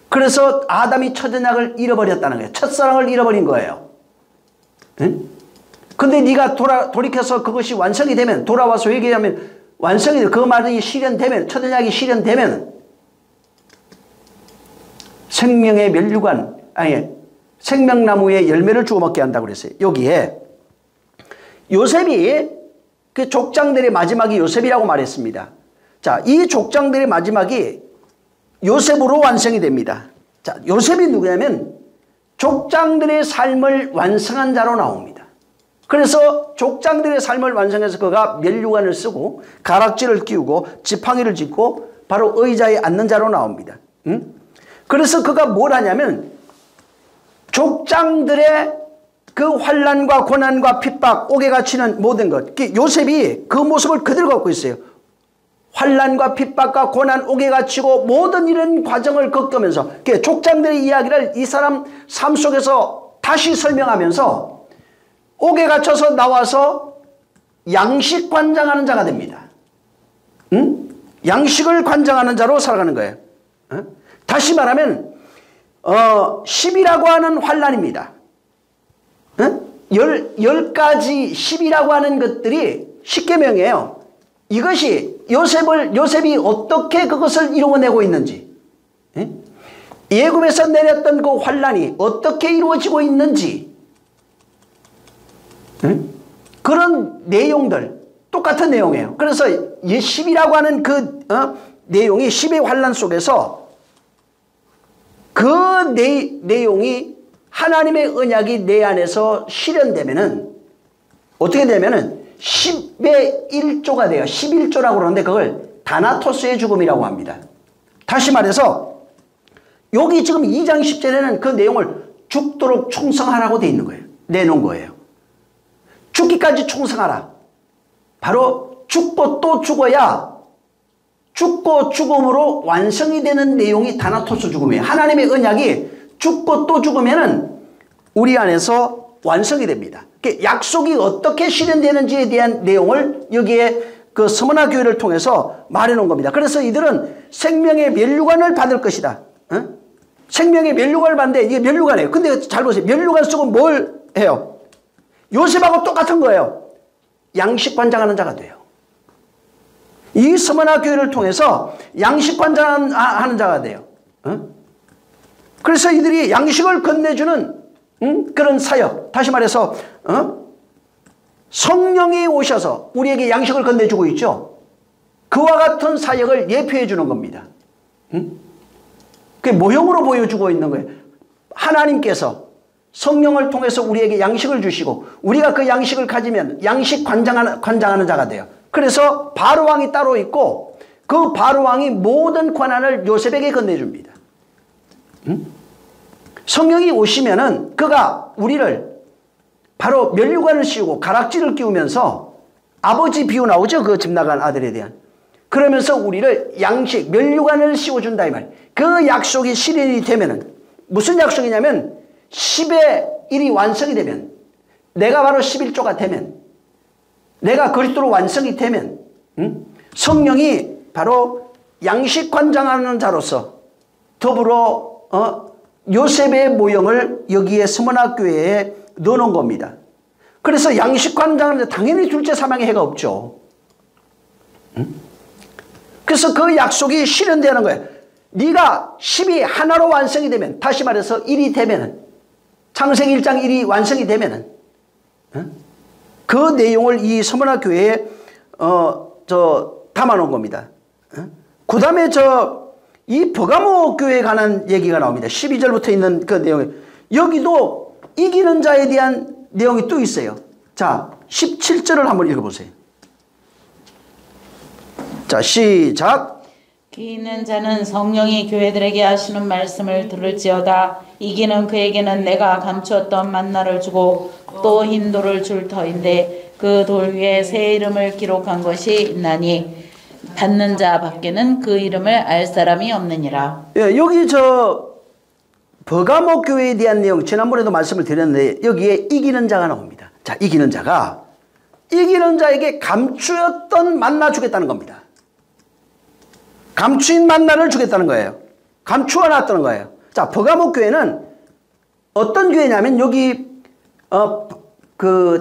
그래서 아담이 첫 언약을 잃어버렸다는 거예요. 첫사랑을 잃어버린 거예요. 근데 네가 돌이켜서 그것이 완성이 되면, 돌아와서 회개하면 완성이 돼. 그 말이 실현되면, 첫 언약이 실현되면 생명의 면류관, 생명나무의 열매를 주워 먹게 한다고 그랬어요. 여기에 요셉이 그 족장들의 마지막이 요셉이라고 말했습니다. 자, 이 족장들의 마지막이 요셉으로 완성이 됩니다. 자, 요셉이 누구냐면 족장들의 삶을 완성한 자로 나옵니다. 그래서 족장들의 삶을 완성해서 그가 면류관을 쓰고 가락지를 끼우고 지팡이를 짚고 바로 의자에 앉는 자로 나옵니다. 그래서 그가 뭘 하냐면 족장들의 그 환난과 고난과 핍박, 옥에 갇히는 모든 것, 요셉이 그 모습을 그대로 갖고 있어요. 환난과 핍박과 고난, 옥에 갇히고 모든 이런 과정을 겪으면서 족장들의 이야기를 이 사람 삶 속에서 다시 설명하면서 옥에 갇혀서 나와서 양식 관장하는 자가 됩니다. 양식을 관장하는 자로 살아가는 거예요. 다시 말하면 10이라고 하는 환난입니다. 10가지 10이라고 하는 것들이 십계명이에요. 이것이 요셉이 어떻게 그것을 이루어내고 있는지, 애굽에서 내렸던 그 환난이 어떻게 이루어지고 있는지, 그런 내용들 똑같은 내용이에요. 그래서 10이라고 하는 그 내용이 10의 환난 속에서 그 내용이 하나님의 언약이 내 안에서 실현되면은 어떻게 되면은 10의 1조가 돼요. 11조라고 그러는데 그걸 다나토스의 죽음이라고 합니다. 다시 말해서 여기 지금 2장 10절에는 그 내용을 죽도록 충성하라고 돼 있는 거예요. 내놓은 거예요. 죽기까지 충성하라. 바로 죽고 또 죽어야 죽고 죽음으로 완성이 되는 내용이 다나토스 죽음이에요. 하나님의 언약이 죽고 또 죽으면은 우리 안에서 완성이 됩니다. 약속이 어떻게 실현되는지에 대한 내용을 여기에 그 스무나 교회를 통해서 말해놓은 겁니다. 그래서 이들은 생명의 면류관을 받을 것이다. 생명의 면류관을 받는데 이게 면류관이에요. 근데 잘 보세요. 면류관 속은 뭘 해요? 요셉하고 똑같은 거예요. 양식 관장하는 자가 돼요. 이 스무나 교회를 통해서 양식 관장하는 자가 돼요. 그래서 이들이 양식을 건네주는 그런 사역, 다시 말해서 성령이 오셔서 우리에게 양식을 건네주고 있죠. 그와 같은 사역을 예표해 주는 겁니다. 그게 모형으로 보여주고 있는 거예요. 하나님께서 성령을 통해서 우리에게 양식을 주시고 우리가 그 양식을 가지면 양식 관장하는 자가 돼요. 그래서 바로왕이 따로 있고 그 바로왕이 모든 권한을 요셉에게 건네줍니다. 성령이 오시면은 그가 우리를 바로 면류관을 씌우고 가락지를 끼우면서 아버지 비유 나오죠. 그 집 나간 아들에 대한. 그러면서 우리를 양식, 면류관을 씌워준다 이 말. 그 약속이 실현이 되면은 무슨 약속이냐면 10의 1이 완성이 되면 내가 바로 11조가 되면 내가 그리스도로 완성이 되면 성령이 바로 양식 관장하는 자로서 더불어 요셉의 모형을 여기에 스무나 교회에 넣어놓은 겁니다. 그래서 양식 관장하는데 당연히 둘째 사망의 해가 없죠. 그래서 그 약속이 실현되는 거예요. 네가 10이 하나로 완성이 되면, 다시 말해서 1이 되면은, 창세기 1장 1이 완성이 되면은 그 내용을 이 스무나 교회에 담아놓은 겁니다. 그 다음에 이 버가모 교회에 관한 얘기가 나옵니다. 12절부터 있는 그 내용에. 여기도 이기는 자에 대한 내용이 또 있어요. 자, 17절을 한번 읽어보세요. 자, 시작. 귀 있는 자는 성령이 교회들에게 하시는 말씀을 들을지어다. 이기는 그에게는 내가 감추었던 만나를 주고 또 흰 돌을 줄 터인데 그 돌 위에 새 이름을 기록한 것이 있나니 받는 자 밖에는 그 이름을 알 사람이 없느니라. 예, 여기 버가모 교회에 대한 내용 지난번에도 말씀을 드렸는데 여기에 이기는 자가 나옵니다. 자, 이기는 자가 이기는 자에게 감추었던 만나 주겠다는 겁니다. 감추인 만나를 주겠다는 거예요. 감추어 놨다는 거예요. 자, 버가모 교회는 어떤 교회냐면 여기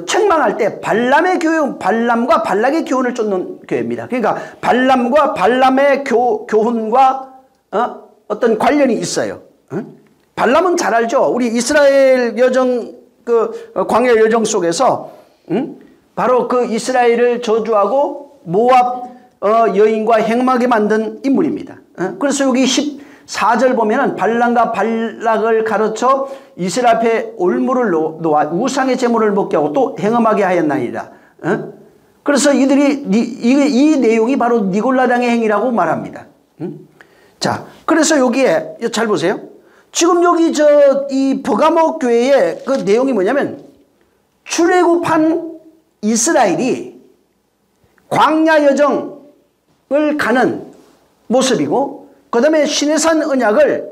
책망할 때 발람의 교훈, 발람과 발락의 교훈을 쫓는 교회입니다. 그러니까 발람과 발람의 교훈과 어떤 관련이 있어요. 발람은 잘 알죠. 우리 이스라엘 여정 광야 여정 속에서 바로 그 이스라엘을 저주하고 모압 여인과 행하게 만든 인물입니다. 그래서 여기 14절 보면은 발람과 발락을 가르쳐 이스라엘 앞에 올무를 놓아 우상의 제물을 먹게 하고 또 행음하게 하였나이다. 그래서 이들이 이 내용이 바로 니골라당의 행위라고 말합니다. 자, 그래서 여기에 잘 보세요. 지금 여기 이 버가모 교회의 그 내용이 뭐냐면 출애굽한 이스라엘이 광야 여정을 가는 모습이고 그 다음에 시내산 언약을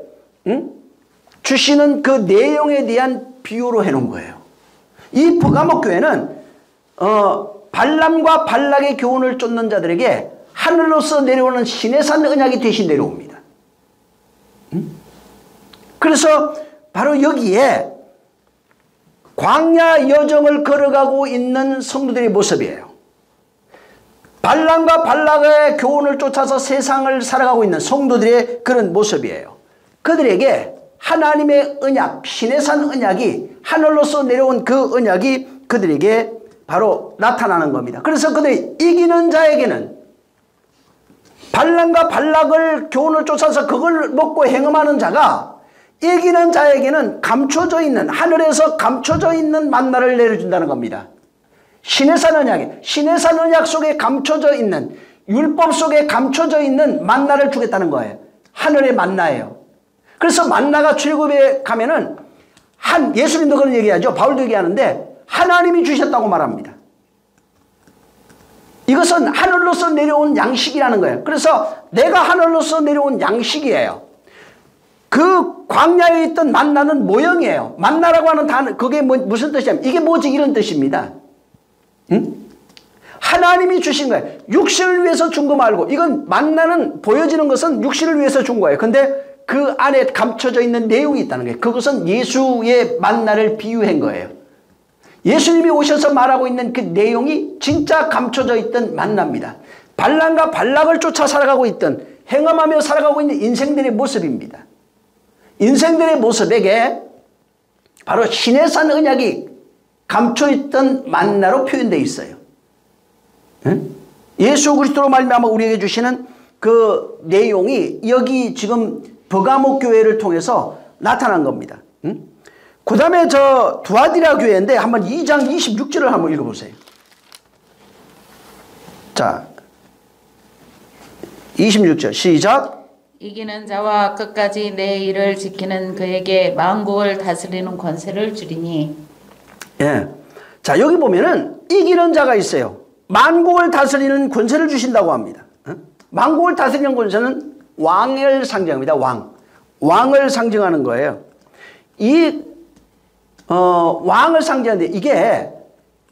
주시는 그 내용에 대한 비유로 해놓은 거예요. 이 버가모 교회는 발람과 발락의 교훈을 쫓는 자들에게 하늘로서 내려오는 시내산 언약이 대신 내려옵니다. 그래서 바로 여기에 광야 여정을 걸어가고 있는 성도들의 모습이에요. 발람과 발락의 교훈을 쫓아서 세상을 살아가고 있는 성도들의 그런 모습이에요. 그들에게 하나님의 언약, 시내산 언약이 하늘로서 내려온 그 언약이 그들에게 바로 나타나는 겁니다. 그래서 그들이 이기는 자에게는 발람과 발락을 교훈을 쫓아서 그걸 먹고 행음하는 자가 이기는 자에게는 감춰져 있는 하늘에서 감춰져 있는 만나를 내려준다는 겁니다. 시내산 언약 속에 감춰져 있는 율법 속에 감춰져 있는 만나를 주겠다는 거예요. 하늘의 만나예요. 그래서 만나가 출애굽에 가면은 예수님도 그런 얘기하죠. 바울도 얘기하는데 하나님이 주셨다고 말합니다. 이것은 하늘로서 내려온 양식이라는 거예요. 그래서 내가 하늘로서 내려온 양식이에요. 그 광야에 있던 만나는 모형이에요. 만나라고 하는 단어, 그게 무슨 뜻이냐면 이게 뭐지 이런 뜻입니다. 하나님이 주신 거예요. 육신을 위해서 준 거 말고 이건 만나는 보여지는 것은 육신을 위해서 준 거예요. 근데 그 안에 감춰져 있는 내용이 있다는 거예요. 그것은 예수의 만나를 비유한 거예요. 예수님이 오셔서 말하고 있는 그 내용이 진짜 감춰져 있던 만나입니다. 발람과 발락을 쫓아 살아가고 있던 행함하며 살아가고 있는 인생들의 모습입니다. 인생들의 모습에게 바로 시내산 언약이 감춰있던 만나로 표현되어 있어요. 예수 그리스도로 말미암아 우리에게 주시는 그 내용이 여기 지금 버가모 교회를 통해서 나타난 겁니다. 그 다음에 두아디라 교회인데 한번 2장 26절을 한번 읽어보세요. 자, 26절 시작. 이기는 자와 끝까지 내 일을 지키는 그에게 만국을 다스리는 권세를 주리니. 예. 자, 여기 보면은 이기는 자가 있어요. 만국을 다스리는 권세를 주신다고 합니다. 만국을 다스리는 권세는 왕을 상징합니다. 왕을 상징하는 거예요. 이 왕을 상징하는데 이게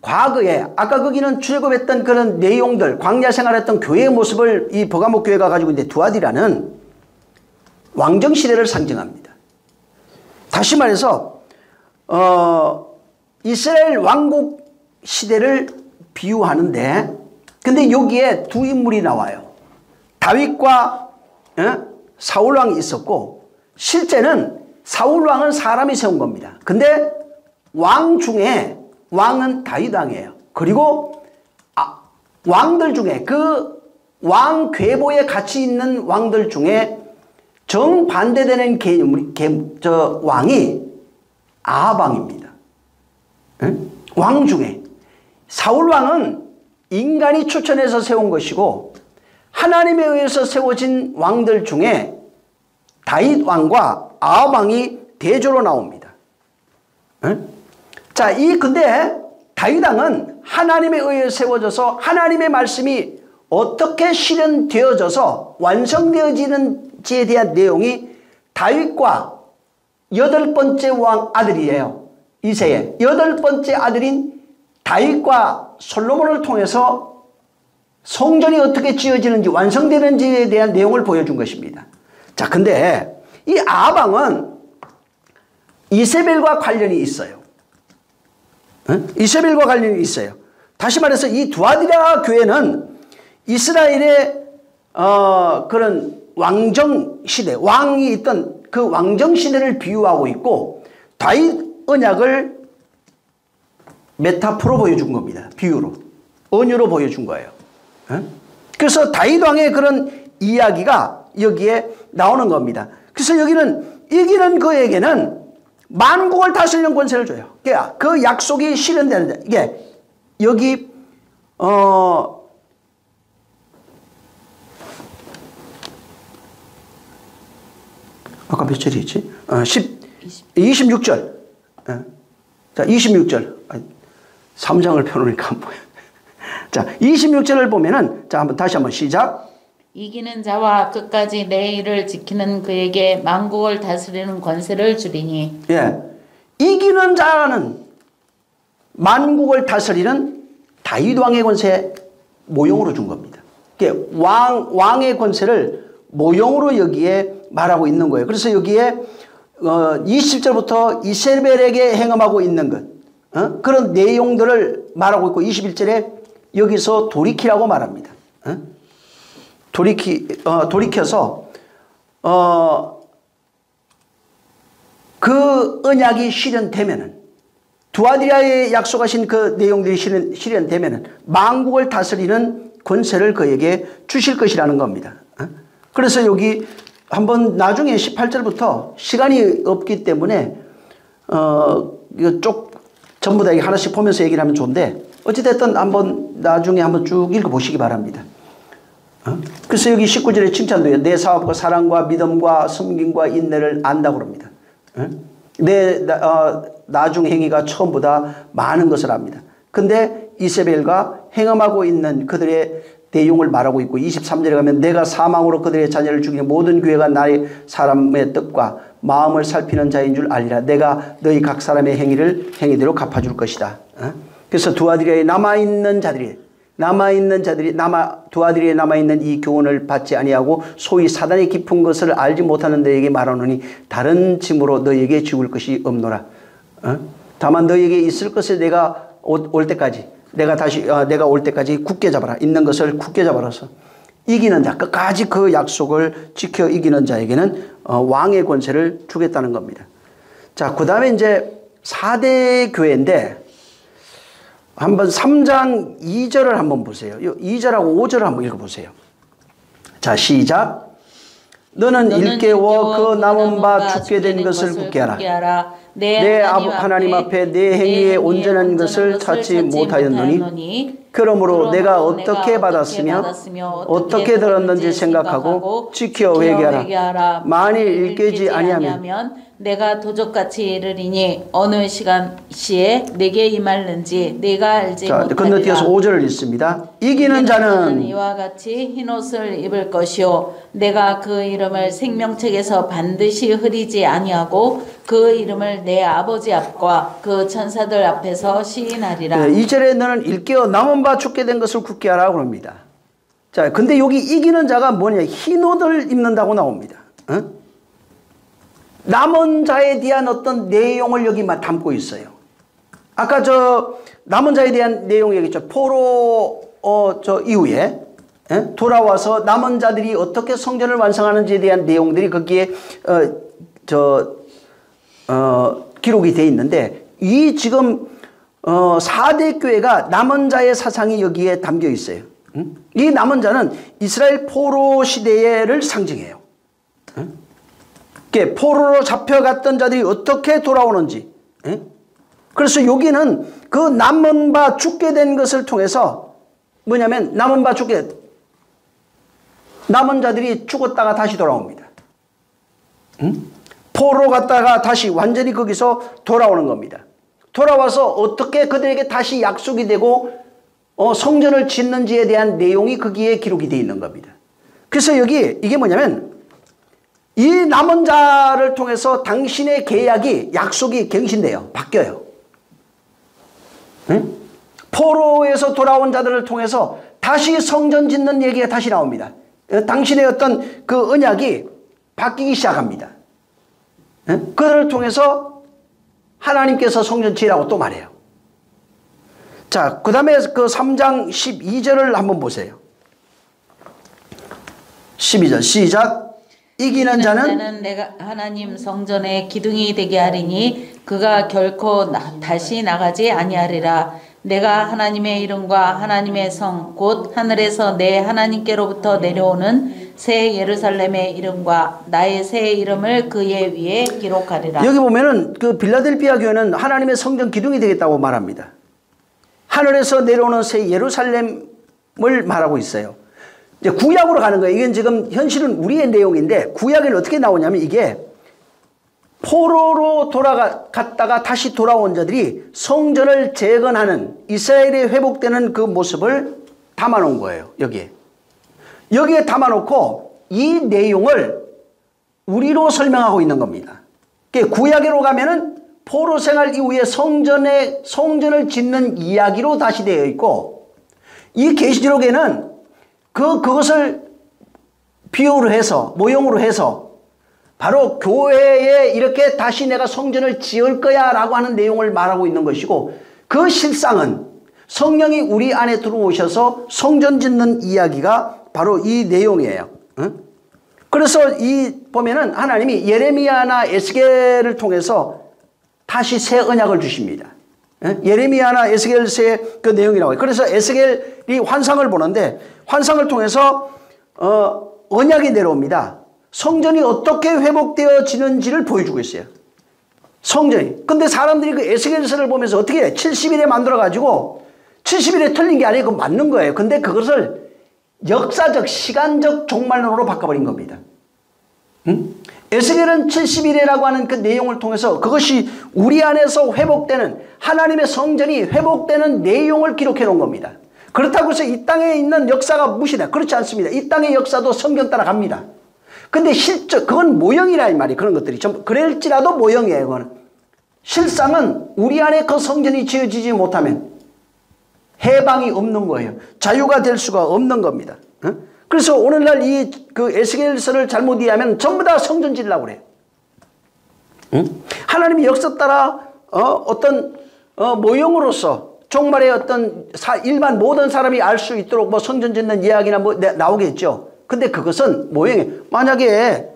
과거에 아까 거기는 출애굽했던 그런 내용들, 광야 생활했던 교회의 모습을 이 버가모 교회가 가지고 있는데 두아디라는 왕정 시대를 상징합니다. 다시 말해서 이스라엘 왕국 시대를 비유하는데 근데 여기에 두 인물이 나와요. 다윗과 사울 왕이 있었고 실제는 사울 왕은 사람이 세운 겁니다. 근데 왕 중에 왕은 다윗 왕이에요. 그리고 왕들 중에 그 왕 궤보에 같이 있는 왕들 중에 정반대되는 왕이 아합 왕입니다. 왕 중에 사울 왕은 인간이 추천해서 세운 것이고 하나님에 의해서 세워진 왕들 중에 다윗 왕과 아합 왕이 대조로 나옵니다. 자, 근데 다윗 왕은 하나님에 의해 세워져서 하나님의 말씀이 어떻게 실현되어져서 완성되어지는지에 대한 내용이 다윗과 8번째 왕 아들이에요. 이새의 8번째 아들인 다윗과 솔로몬을 통해서 성전이 어떻게 지어지는지 완성되는지에 대한 내용을 보여준 것입니다. 자, 근데 이 아합 왕은 이세벨과 관련이 있어요. 이세벨과 관련이 있어요. 다시 말해서 이 두아디라 교회는 이스라엘의 그런 왕정 시대, 왕이 있던 그 왕정 시대를 비유하고 있고 다윗 언약을 메타포로 보여준 겁니다. 비유로, 언유로 보여준 거예요. 그래서 다윗 왕의 그런 이야기가 여기에 나오는 겁니다. 그래서 여기는 이기는 그에게는 만국을 다스리는 권세를 줘요. 그러니까 그 약속이 실현되는, 이게 여기 아까 몇 절이지? 26절. 자, 26절. 3장을 펴놓으니까 안 보여. 자, 26절을 보면은, 자, 다시 한번 시작. 이기는 자와 끝까지 내 일을 지키는 그에게 만국을 다스리는 권세를 주리니. 예. 이기는 자는 만국을 다스리는 다윗 왕의 권세 모형으로 준 겁니다. 왕의 권세를 모형으로 여기에 말하고 있는 거예요. 그래서 여기에 20절부터 이세벨에게 행함하고 있는 것, 그런 내용들을 말하고 있고 21절에 여기서 돌이키라고 말합니다. 돌이켜서 그 언약이 실현되면은, 두아디라에 약속하신 그 내용들이 실현되면은 만국을 다스리는 권세를 그에게 주실 것이라는 겁니다. 그래서 여기 한번 나중에 18절부터 시간이 없기 때문에 이거 전부 다 하나씩 보면서 얘기를 하면 좋은데, 어찌됐든 나중에 한번 쭉 읽어보시기 바랍니다. 그래서 여기 19절에 칭찬도 해요. 내 사업과 사랑과 믿음과 섬김과 인내를 안다고 합니다. 내 나중 행위가 처음보다 많은 것을 압니다. 근데 이세벨과 행함하고 있는 그들의 내용을 말하고 있고 23절에 가면 내가 사망으로 그들의 자녀를 죽이는 모든 교회가 나의 사람의 뜻과 마음을 살피는 자인 줄 알리라. 내가 너희 각 사람의 행위대로 갚아줄 것이다. 그래서 두아디라에 남아있는 자들이 두아디라에 남아있는 이 교훈을 받지 아니하고 소위 사단의 깊은 것을 알지 못하는 너에게 말하노니 다른 짐으로 너에게 지울 것이 없노라. 다만 너에게 있을 것을 내가 올 때까지 내가 올 때까지 굳게 잡아라. 있는 것을 굳게 잡아라서 이기는 자, 끝까지 그 약속을 지켜 이기는 자에게는 왕의 권세를 주겠다는 겁니다. 자, 그 다음에 이제 4대 교회인데 한번 3장 2절을 한번 보세요. 2절하고 5절을 한번 읽어보세요. 자, 시작. 너는 일깨워 그 남은 바 죽게 된 것을 굳게 하라. 내 하나님 앞에 내 행위의 온전한 것을 찾지 못하였노니 그러므로 내가 어떻게 받았으며 어떻게 들었는지 생각하고 지켜 회개하라. 만일 일깨지 아니하면 내가 도적같이 이르리니 어느 시에 내게 임할는지 내가 알지 못하리라. 건너뛰어서 5절을 읽습니다. 이기는 자는 이와 같이 흰옷을 입을 것이요 내가 그 이름을 생명책에서 반드시 흐리지 아니하고 그 이름을 내 아버지 앞과 그 천사들 앞에서 시인하리라. 2절에 너는 일깨어 남은 바 죽게 된 것을 굳게 하라고 합니다. 자, 근데 여기 이기는 자가 뭐냐? 흰옷을 입는다고 나옵니다. 남은 자에 대한 어떤 내용을 여기만 담고 있어요. 아까 남은 자에 대한 내용 얘기했죠. 포로 이후에 돌아와서 남은 자들이 어떻게 성전을 완성하는지에 대한 내용들이 거기에 기록이 되어 있는데, 이 지금 4대 교회가 남은 자의 사상이 여기에 담겨 있어요. 이 남은 자는 이스라엘 포로 시대를 상징해요. 포로로 잡혀갔던 자들이 어떻게 돌아오는지. 그래서 여기는 그 남은 바 죽게 된 것을 통해서 뭐냐면 남은 자들이 죽었다가 다시 돌아옵니다. 포로로 갔다가 다시 완전히 거기서 돌아오는 겁니다. 돌아와서 어떻게 그들에게 다시 약속이 되고 성전을 짓는지에 대한 내용이 거기에 기록이 되어 있는 겁니다. 그래서 여기 이게 뭐냐면 이 남은 자를 통해서 당신의 계약이 약속이 갱신돼요. 바뀌어요. 응? 포로에서 돌아온 자들을 통해서 다시 성전 짓는 얘기가 다시 나옵니다. 당신의 어떤 그 언약이 바뀌기 시작합니다. 응? 그들을 통해서 하나님께서 성전 지으라고 또 말해요. 자, 그 다음에 그 3장 12절을 한번 보세요. 12절 시작. 이기는 자는 내가 하나님 성전의 기둥이 되게 하리니 그가 결코 다시 나가지 아니하리라. 내가 하나님의 이름과 하나님의 성 곧 하늘에서 내 하나님께로부터 내려오는 새 예루살렘의 이름과 나의 새 이름을 그의 위에 기록하리라. 여기 보면은 그 빌라델피아 교회는 하나님의 성전 기둥이 되겠다고 말합니다. 하늘에서 내려오는 새 예루살렘을 말하고 있어요. 이제 구약으로 가는 거예요. 이건 지금 현실은 우리의 내용인데 구약에는 어떻게 나오냐면 이게 포로로 갔다가 다시 돌아온 자들이 성전을 재건하는 이스라엘이 회복되는 그 모습을 담아놓은 거예요. 여기에 담아놓고 이 내용을 우리로 설명하고 있는 겁니다. 구약으로 가면은 포로 생활 이후에 성전을 짓는 이야기로 다시 되어 있고 이 계시록에는 그것을 비유로 해서 모형으로 해서 바로 교회에 이렇게 다시 내가 성전을 지을 거야 라고 하는 내용을 말하고 있는 것이고 그 실상은 성령이 우리 안에 들어오셔서 성전 짓는 이야기가 바로 이 내용이에요. 그래서 보면은 하나님이 예레미야나 에스겔을 통해서 다시 새 언약을 주십니다. 예레미야나 에스겔서의 그 내용이 나와요. 그래서 에스겔이 환상을 보는데 환상을 통해서 언약이 내려옵니다. 성전이 어떻게 회복되어지는지를 보여주고 있어요. 성전이. 근데 사람들이 그 에스겔서를 보면서 어떻게 해? 70일에 만들어가지고 70일에 틀린 게 아니고 맞는 거예요. 근데 그것을 역사적, 시간적 종말론으로 바꿔버린 겁니다. 에스겔은 70일이라고 하는 그 내용을 통해서 그것이 우리 안에서 회복되는 하나님의 성전이 회복되는 내용을 기록해 놓은 겁니다. 그렇다고 해서 이 땅에 있는 역사가 무시다. 그렇지 않습니다. 이 땅의 역사도 성경 따라 갑니다. 근데 그건 모형이라 이 말이 그런 것들이 좀 그럴지라도 모형이에요. 그거는. 실상은 우리 안에 그 성전이 지어지지 못하면 해방이 없는 거예요. 자유가 될 수가 없는 겁니다. 그래서 오늘날 그 에스겔서를 잘못 이해하면 전부 다 성전 지으려고 그래요. 하나님이 역사 따라 어떤 모형으로서 종말의 어떤 일반 모든 사람이 알 수 있도록 뭐 성전 짓는 이야기나 뭐 나오겠죠. 근데 그것은 모형이에요. 만약에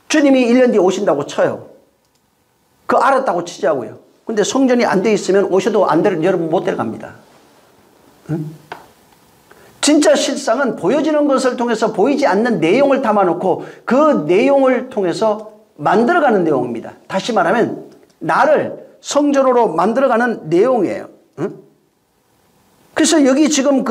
주님이 1년 뒤에 오신다고 쳐요. 그 알았다고 치자고요. 근데 성전이 안 돼 있으면 오셔도 여러분 못 데려갑니다. 진짜 실상은 보여지는 것을 통해서 보이지 않는 내용을 담아놓고 그 내용을 통해서 만들어가는 내용입니다. 다시 말하면 나를 성전으로 만들어가는 내용이에요. 그래서 여기 지금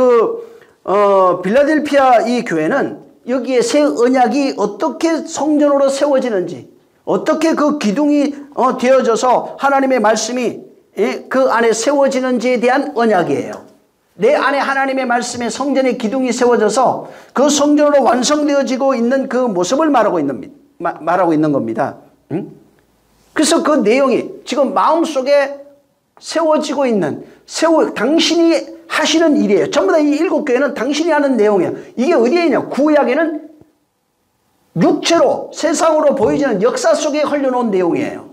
빌라델피아 이 교회는 여기에 새 언약이 어떻게 성전으로 세워지는지 어떻게 그 기둥이 되어져서 하나님의 말씀이 그 안에 세워지는지에 대한 언약이에요. 내 안에 하나님의 말씀에 성전의 기둥이 세워져서 그 성전으로 완성되어지고 있는 그 모습을 말하고 있는 겁니다. 그래서 그 내용이 지금 마음속에 세워지고 있는 당신이 하시는 일이에요. 전부 다 이 7교회는 당신이 하는 내용이에요. 이게 어디에 있냐? 구약에는 육체로 세상으로 보여지는 역사 속에 흘려놓은 내용이에요.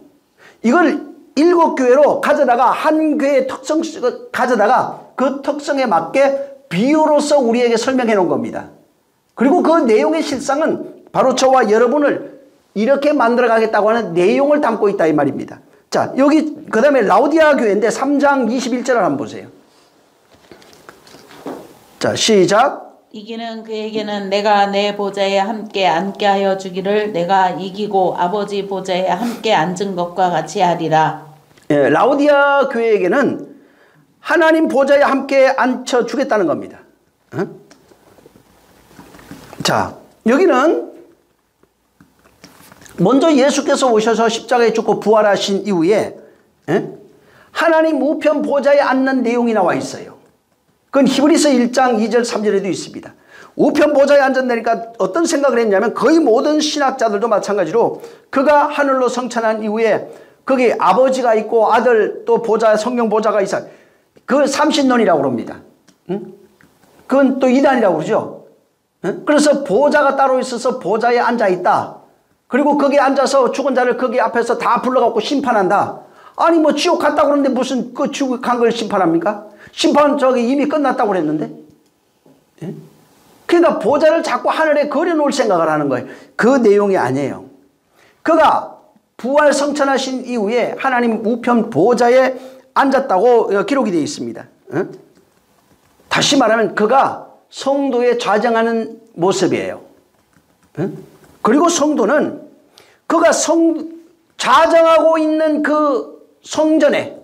이걸 7교회로 가져다가 한 교회의 특성 가져다가 그 특성에 맞게 비유로서 우리에게 설명해 놓은 겁니다. 그리고 그 내용의 실상은 바로 저와 여러분을 이렇게 만들어 가겠다고 하는 내용을 담고 있다 이 말입니다. 자, 여기 그 다음에 라우디아 교회인데 3장 21절을 한번 보세요. 자, 시작. 이기는 그에게는 내가 내 보좌에 함께 앉게 하여 주기를 내가 이기고 아버지 보좌에 함께 앉은 것과 같이 하리라. 예, 라우디아 교회에게는 하나님 보좌에 함께 앉혀 주겠다는 겁니다. 자, 여기는 먼저 예수께서 오셔서 십자가에 죽고 부활하신 이후에 하나님 우편 보좌에 앉는 내용이 나와 있어요. 그건 히브리서 1장 2절 3절에도 있습니다. 우편 보좌에 앉았다니까 어떤 생각을 했냐면 거의 모든 신학자들도 마찬가지로 그가 하늘로 성천한 이후에 거기 아버지가 있고 아들 또 보좌 성령 보좌가 있어. 그 삼신론이라고 그럽니다. 그건 또 이단이라고 그러죠. 그래서 보좌가 따로 있어서 보좌에 앉아 있다. 그리고 거기에 앉아서 죽은 자를 거기 앞에서 다 불러갖고 심판한다. 아니 뭐 지옥 갔다고 그러는데 무슨 그 지옥 간 걸 심판합니까? 심판 저기 이미 끝났다고 그랬는데. 그러니까 보좌를 자꾸 하늘에 그려놓을 생각을 하는 거예요. 그 내용이 아니에요. 그가 부활 성천하신 이후에 하나님 우편 보좌에 앉았다고 기록이 되어 있습니다. 다시 말하면 그가 성도에 좌정하는 모습이에요. 그리고 성도는 그가 좌정하고 있는 그 성전에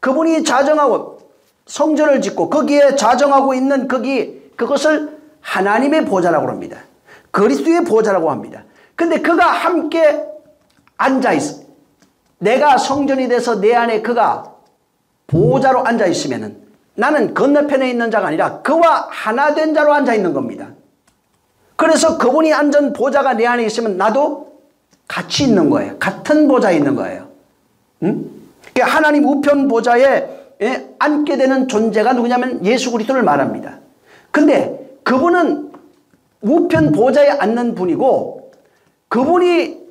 그분이 좌정하고 성전을 짓고 거기에 좌정하고 있는 그것을 하나님의 보좌라고 합니다. 그리스도의 보좌라고 합니다. 근데 그가 함께 앉아있어. 내가 성전이 돼서 내 안에 그가 보좌로 앉아있으면은 나는 건너편에 있는 자가 아니라 그와 하나 된 자로 앉아있는 겁니다. 그래서 그분이 앉은 보좌가 내 안에 있으면 나도 같이 있는 거예요. 같은 보좌에 있는 거예요. 그러니까 하나님 우편 보좌에 앉게 되는 존재가 누구냐면 예수 그리스도를 말합니다. 근데 그분은 우편 보좌에 앉는 분이고 그분이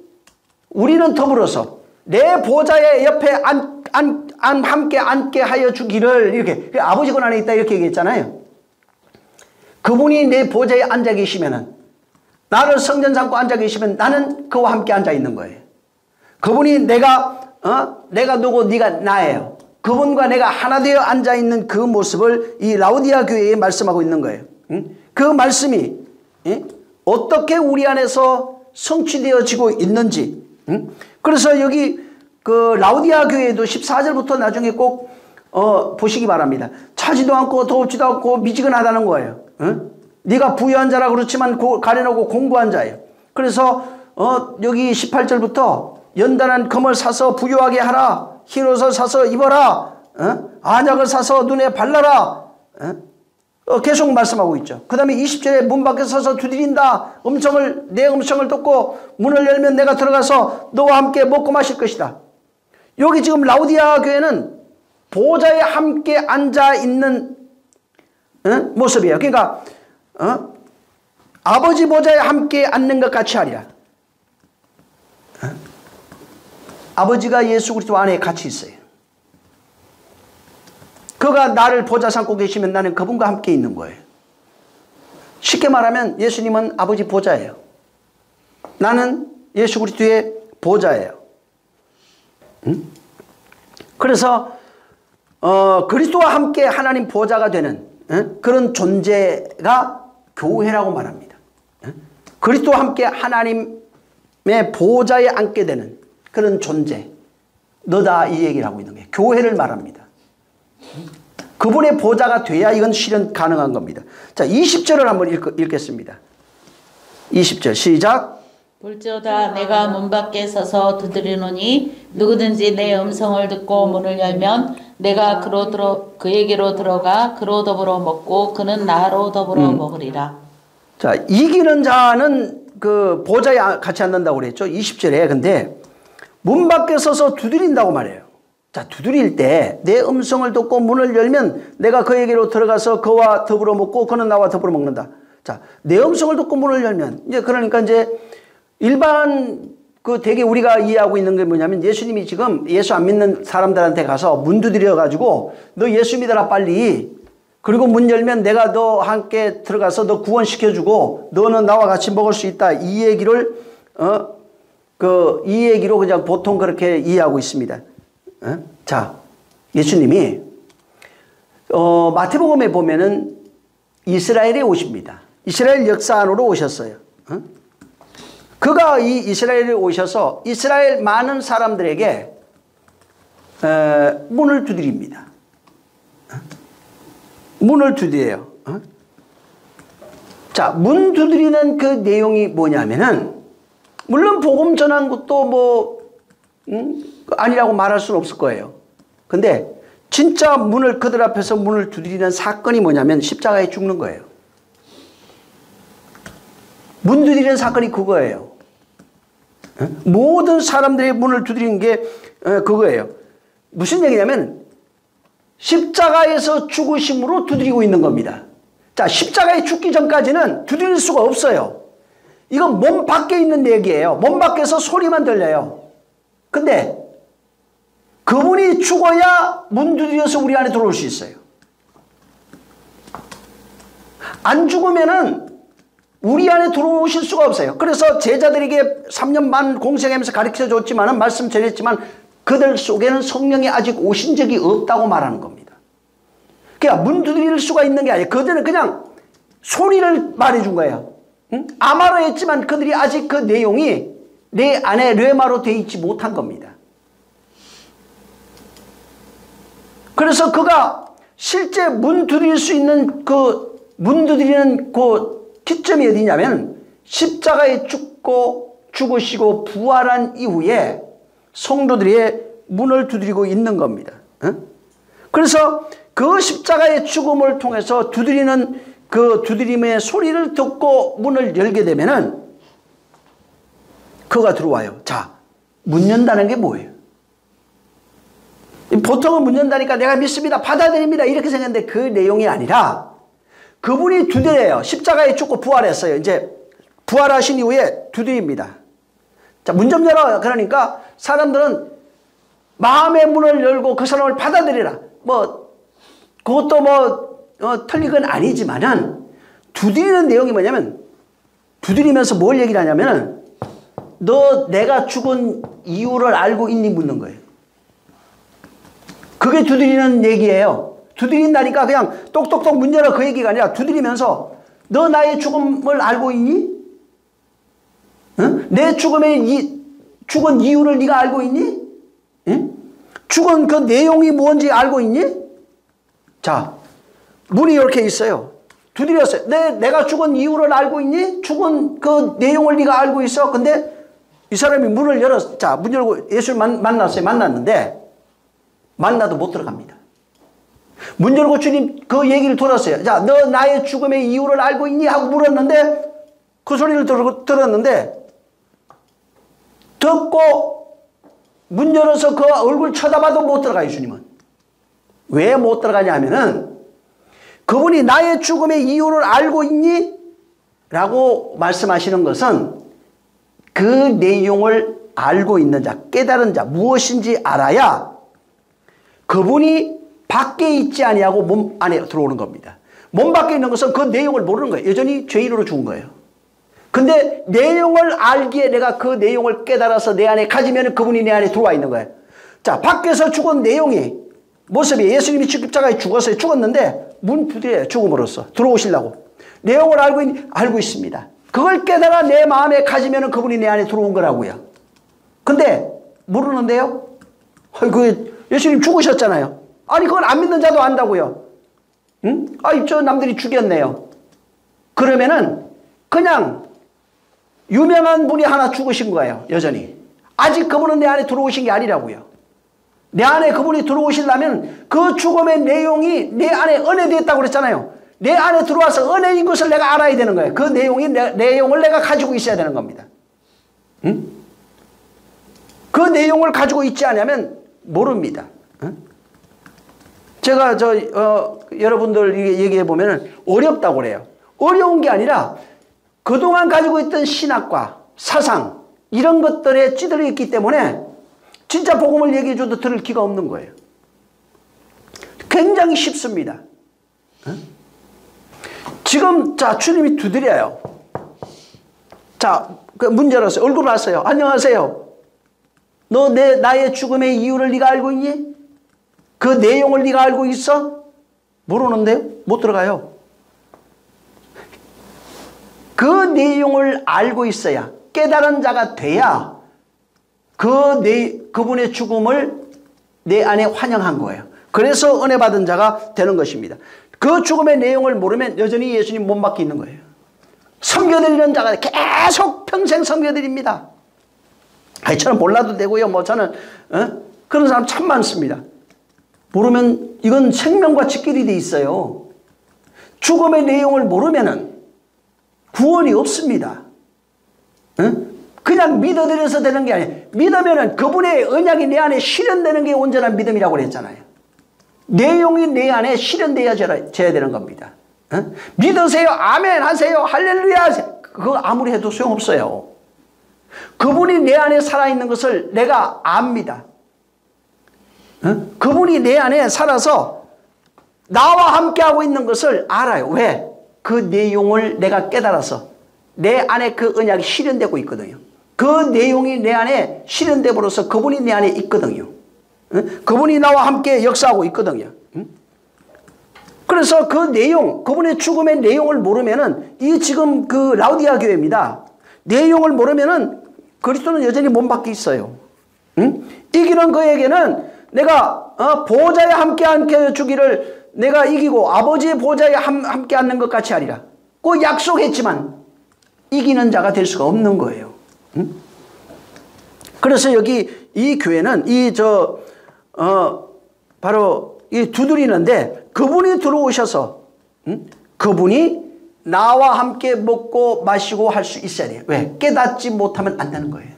우리는 더불어서 내 보좌의 옆에 함께 앉게 하여 주기를 이렇게 아버지 권한에 있다 이렇게 얘기했잖아요. 그분이 내 보좌에 앉아 계시면은 나를 성전 삼고 앉아 계시면 나는 그와 함께 앉아 있는 거예요. 그분이 내가 누구 네가 나예요. 그분과 내가 하나 되어 앉아 있는 그 모습을 이 라오디아 교회에 말씀하고 있는 거예요. 그 말씀이 어떻게 우리 안에서 성취되어지고 있는지. 그래서 여기 그 라오디아 교회에도 14절부터 나중에 꼭 보시기 바랍니다. 차지도 않고 더웁지도 않고 미지근하다는 거예요. 네가 부유한 자라 그렇지만 가련하고 공부한 자예요. 그래서 여기 18절부터 연단한 금을 사서 부유하게 하라. 흰옷을 사서 입어라. 안약을 사서 눈에 발라라. 계속 말씀하고 있죠. 그 다음에 20절에 문 밖에 서서 두드린다. 내 음성을 듣고 문을 열면 내가 들어가서 너와 함께 먹고 마실 것이다. 여기 지금 라오디아 교회는 보좌에 함께 앉아 있는 모습이에요. 그러니까 아버지 보좌에 함께 앉는 것 같이 하리라. 아버지가 예수 그리스도 안에 같이 있어요. 그가 나를 보좌 삼고 계시면 나는 그분과 함께 있는 거예요. 쉽게 말하면 예수님은 아버지 보좌예요. 나는 예수 그리스도의 보좌예요. 그래서 그리스도와 함께 하나님 보좌가 되는 그런 존재가 교회라고 말합니다. 그리스도와 함께 하나님의 보좌에 앉게 되는 그런 존재, 너다 이 얘기를 하고 있는 거예요. 교회를 말합니다. 그분의 보좌가 돼야 이건 실현 가능한 겁니다. 자, 20절을 한번 읽겠습니다. 20절 시작. 볼지어다 내가 문 밖에 서서 두드리노니 누구든지 내 음성을 듣고 문을 열면 내가 그에게로 들어가 그로 더불어 먹고 그는 나로 더불어 먹으리라. 자, 이기는 자는 그 보좌에 같이 앉는다고 그랬죠. 20절에. 근데 문 밖에 서서 두드린다고 말해요. 자, 두드릴 때 내 음성을 듣고 문을 열면 내가 그에게로 들어가서 그와 더불어 먹고 그는 나와 더불어 먹는다. 자, 내 음성을 듣고 문을 열면 이제 그러니까 이제 일반 되게 우리가 이해하고 있는 게 뭐냐면 예수님이 지금 예수 안 믿는 사람들한테 가서 문 두드려 가지고 너 예수 믿어라 빨리. 그리고 문 열면 내가 너 함께 들어가서 너 구원시켜주고 너는 나와 같이 먹을 수 있다. 이 얘기를 이 얘기로 그냥 보통 그렇게 이해하고 있습니다. 자, 예수님이 마태복음에 보면은 이스라엘에 오십니다. 이스라엘 역사 안으로 오셨어요. 그가 이 이스라엘에 오셔서 이스라엘 많은 사람들에게 문을 두드립니다. 문을 두드려요. 자, 문 두드리는 그 내용이 뭐냐면은 물론 복음 전한 것도 뭐 아니라고 말할 수는 없을 거예요. 근데 진짜 문을 그들 앞에서 문을 두드리는 사건이 뭐냐면 십자가에 죽는 거예요. 문 두드리는 사건이 그거예요. 모든 사람들의 문을 두드리는 게 그거예요. 무슨 얘기냐면 십자가에서 죽으심으로 두드리고 있는 겁니다. 자, 십자가에 죽기 전까지는 두드릴 수가 없어요. 이건 몸 밖에 있는 얘기예요. 몸 밖에서 소리만 들려요. 근데 그분이 죽어야 문 두드려서 우리 안에 들어올 수 있어요. 안 죽으면은 우리 안에 들어오실 수가 없어요. 그래서 제자들에게 3년 반 공생하면서 가르쳐 줬지만 말씀 전했지만 그들 속에는 성령이 아직 오신 적이 없다고 말하는 겁니다. 그러니까 문 두드릴 수가 있는 게 아니에요. 그들은 그냥 소리를 말해준 거예요. 응? 아마로 했지만 그들이 아직 그 내용이 내 안에 뢰마로 되어 있지 못한 겁니다. 그래서 그가 실제 문 두드릴 수 있는 문 두드리는 기점이 어디냐면 십자가에 죽으시고 부활한 이후에 성도들의 문을 두드리고 있는 겁니다. 그래서 그 십자가의 죽음을 통해서 두드리는 그 두드림의 소리를 듣고 문을 열게 되면은 그가 들어와요. 자, 문 연다는 게 뭐예요? 보통은 문 연다니까 내가 믿습니다, 받아들입니다 이렇게 생각하는데 그 내용이 아니라 그분이 두드려요. 십자가에 죽고 부활했어요. 이제 부활하신 이후에 두드립니다. 자, 문 좀 열어. 그러니까 사람들은 마음의 문을 열고 그 사람을 받아들이라. 뭐 그것도 틀린 건 아니지만은 두드리는 내용이 뭐냐면 두드리면서 뭘 얘기를 하냐면은 너 내가 죽은 이유를 알고 있니 묻는 거예요. 그게 두드리는 얘기예요. 두드린다니까 그냥 똑똑똑 문 열어 그 얘기가 아니라 두드리면서 너 나의 죽음을 알고 있니? 응? 내 죽은 이유를 네가 알고 있니? 응? 죽은 그 내용이 뭔지 알고 있니? 자, 문이 이렇게 있어요. 두드렸어요. 내가 죽은 이유를 알고 있니? 죽은 그 내용을 네가 알고 있어. 근데 이 사람이 문을 열었어. 자, 문 열고 예수를 만났어요. 만났는데 만나도 못 들어갑니다. 문 열고 주님 그 얘기를 들었어요. 자, 너 나의 죽음의 이유를 알고 있니? 하고 물었는데 그 소리를 들었는데 듣고 문 열어서 그 얼굴 쳐다봐도 못 들어가요. 주님은. 왜 못 들어가냐 하면은 그분이 나의 죽음의 이유를 알고 있니? 라고 말씀하시는 것은 그 내용을 알고 있는 자, 깨달은 자, 무엇인지 알아야 그분이 밖에 있지 아니하고 몸 안에 들어오는 겁니다. 몸 밖에 있는 것은 그 내용을 모르는 거예요. 여전히 죄인으로 죽은 거예요. 근데 내용을 알기에 내가 그 내용을 깨달아서 내 안에 가지면 그분이 내 안에 들어와 있는 거예요. 자, 밖에서 죽은 내용이 모습이 예수님이 십자가에 죽었어요. 죽었는데 문 두드려요. 죽음으로써 들어오시려고. 내용을 알고 있습니다. 그걸 깨달아 내 마음에 가지면 그분이 내 안에 들어온 거라고요. 근데 모르는데요. 예수님 죽으셨잖아요. 아니 그걸 안 믿는 자도 안다고요. 응? 아이 저 남들이 죽였네요. 그러면은 그냥 유명한 분이 하나 죽으신 거예요. 여전히. 아직 그분은 내 안에 들어오신 게 아니라고요. 내 안에 그분이 들어오시려면 그 죽음의 내용이 내 안에 은혜되었다고 그랬잖아요. 내 안에 들어와서 은혜인 것을 내가 알아야 되는 거예요. 그 내용을 내가 가지고 있어야 되는 겁니다. 응? 그 내용을 가지고 있지 않으면 모릅니다. 응? 제가 여러분들 얘기해 보면 어렵다고 그래요. 어려운 게 아니라 그동안 가지고 있던 신학과 사상 이런 것들에 찌들어 있기 때문에 진짜 복음을 얘기해 줘도 들을 기가 없는 거예요. 굉장히 쉽습니다. 지금 자 주님이 두드려요. 자, 그 문 열었어요. 얼굴 봤어요. 안녕하세요. 너 나의 죽음의 이유를 네가 알고 있니? 그 내용을 네가 알고 있어? 모르는데요? 못 들어가요. 그 내용을 알고 있어야 깨달은 자가 돼야 그분의 죽음을 내 안에 환영한 거예요. 그래서 은혜 받은 자가 되는 것입니다. 그 죽음의 내용을 모르면 여전히 예수님 몸 밖에 있는 거예요. 섬겨드리는 자가 계속 평생 섬겨드립니다. 저는 몰라도 되고요. 뭐 저는 그런 사람 참 많습니다. 모르면 이건 생명과 직결이 돼 있어요. 죽음의 내용을 모르면은 구원이 없습니다. 그냥 믿어드려서 되는 게 아니에요. 믿으면은 그분의 언약이 내 안에 실현되는 게 온전한 믿음이라고 그랬잖아요. 내용이 내 안에 실현되어야 되는 겁니다. 믿으세요. 아멘 하세요. 할렐루야 하세요. 그거 아무리 해도 소용없어요. 그분이 내 안에 살아있는 것을 내가 압니다. 그분이 내 안에 살아서 나와 함께하고 있는 것을 알아요. 왜? 그 내용을 내가 깨달아서 내 안에 그 언약이 실현되고 있거든요. 그 내용이 내 안에 실현됨으로써 그분이 내 안에 있거든요. 그분이 나와 함께 역사하고 있거든요. 그래서 그 내용, 그분의 죽음의 내용을 모르면은 이 지금 그 라우디아 교회입니다. 내용을 모르면은 그리스도는 여전히 몸 밖에 있어요. 이기는 그에게는 내가 보호자에 함께 주기를 내가 이기고 아버지의 보호자에 함께 앉는 것 같이 하리라. 그 약속했지만 이기는 자가 될 수가 없는 거예요. 그래서 여기 이 교회는 바로 이 두드리는데 그분이 들어오셔서 그분이 나와 함께 먹고 마시고 할 수 있어야 돼요. 왜? 깨닫지 못하면 안 되는 거예요.